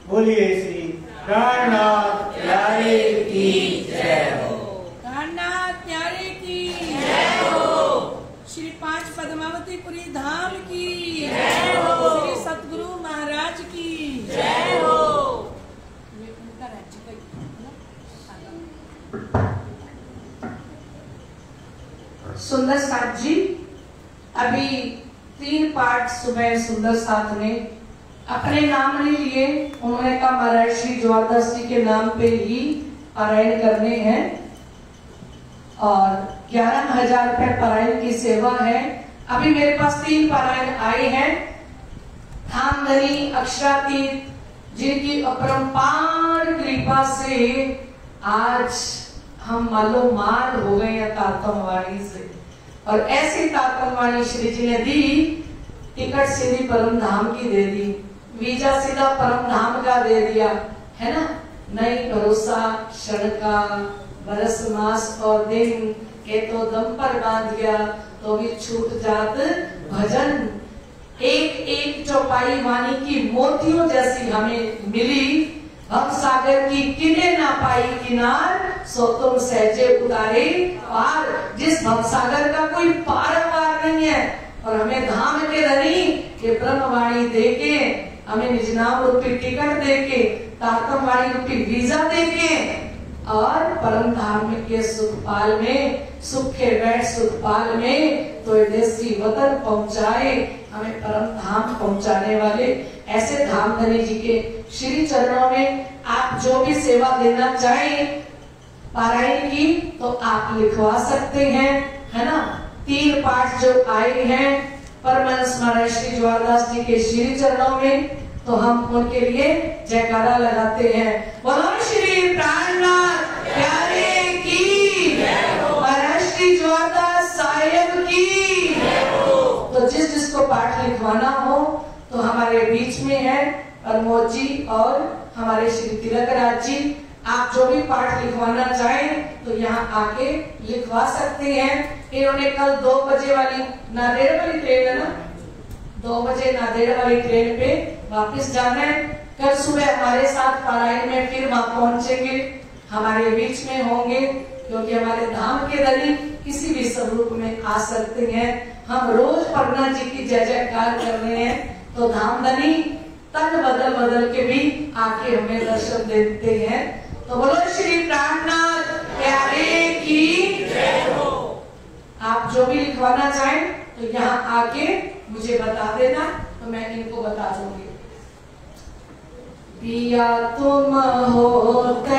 S4: बोलिए श्री प्राणनाथ प्यारे की जय हो।
S2: प्राणनाथ प्यारे की जय हो। श्री 5 पद्मावतीपुरी धाम की जय हो। श्री सतगुरु महाराज की जय हो। उनका राज्य सुंदर साथ जी, अभी 3 पाठ सुबह सुंदर साथ ने अपने नाम नहीं लिए। उन्होंने कहा महर्षि ज्वारदास जी के नाम पे ही पारायण करने हैं और 11,000 रुपए पारायण की सेवा है। अभी मेरे पास 3 पारायण आए हैं। धामधनी अक्षरातीत जिनकी अपरंपार कृपा से आज हम मालोमाल हो गए हैं तातमवाणी से, और ऐसी तातमवाणी श्री जी ने दी। टिकट सीधी परम धाम की दे दी, वीजा सीधा परम धाम का दे दिया, है ना। नहीं भरोसा क्षण का, बरस मास और दिन के तो दम पर बांध गया तो भी छूट जात भजन। एक एक चौपाई वाणी की मोतियों जैसी हमें मिली। भव सागर की किने ना पाई किनार, सो तुम सहजे उतारे पार। जिस भव सागर का कोई पार पार नहीं है, और हमें धाम के धनी के ब्रह्मवाणी देके, हमें निज नाम रूपी टिकट देके, तातमवाणी रूपी वीजा देके, और परम धाम के सुखपाल में, सुखे बैठ सुखपाल में तो देसी वतन पहुंचाए, हमें परम धाम पहुंचाने वाले ऐसे धामधनी जी के श्री चरणों में आप जो भी सेवा देना चाहें पारायण की तो आप लिखवा सकते हैं, है ना। 3 पाठ जो आए हैं परमहंस महर्षि ज्वारदास जी के श्री चरणों में, तो हम उनके लिए जयकारा लगाते हैं। बोलो श्री प्राणनाथ प्यारे की, महर्षि ज्वारदास साहेब की। तो जिसको पाठ लिखवाना हो तो हमारे बीच में है प्रमोद जी और हमारे श्री तिलकराज जी। आप जो भी पाठ लिखवाना चाहें तो यहाँ आके लिखवा सकते हैं। इन्होंने कल 2 बजे वाली नांदेड़ वाली ट्रेन है ना, 2 बजे नांदेड़ वाली ट्रेन पे वापस जाना है। कल सुबह हमारे साथ पारायण में फिर वहां पहुंचेंगे, हमारे बीच में होंगे, क्योंकि हमारे धाम के धनी किसी भी स्वरूप में आ सकते हैं। हम रोज पन्ना जी की जय जयकार कर रहे हैं, तो धामधनी तन बदल बदल के भी आके हमें दर्शन देते हैं। तो बोलो श्री प्राणनाथ प्यारे की जय हो। आप जो भी लिखवाना चाहें तो यहाँ आके मुझे बता देना, तो मैं इनको बता दूंगी। पिया तुम होते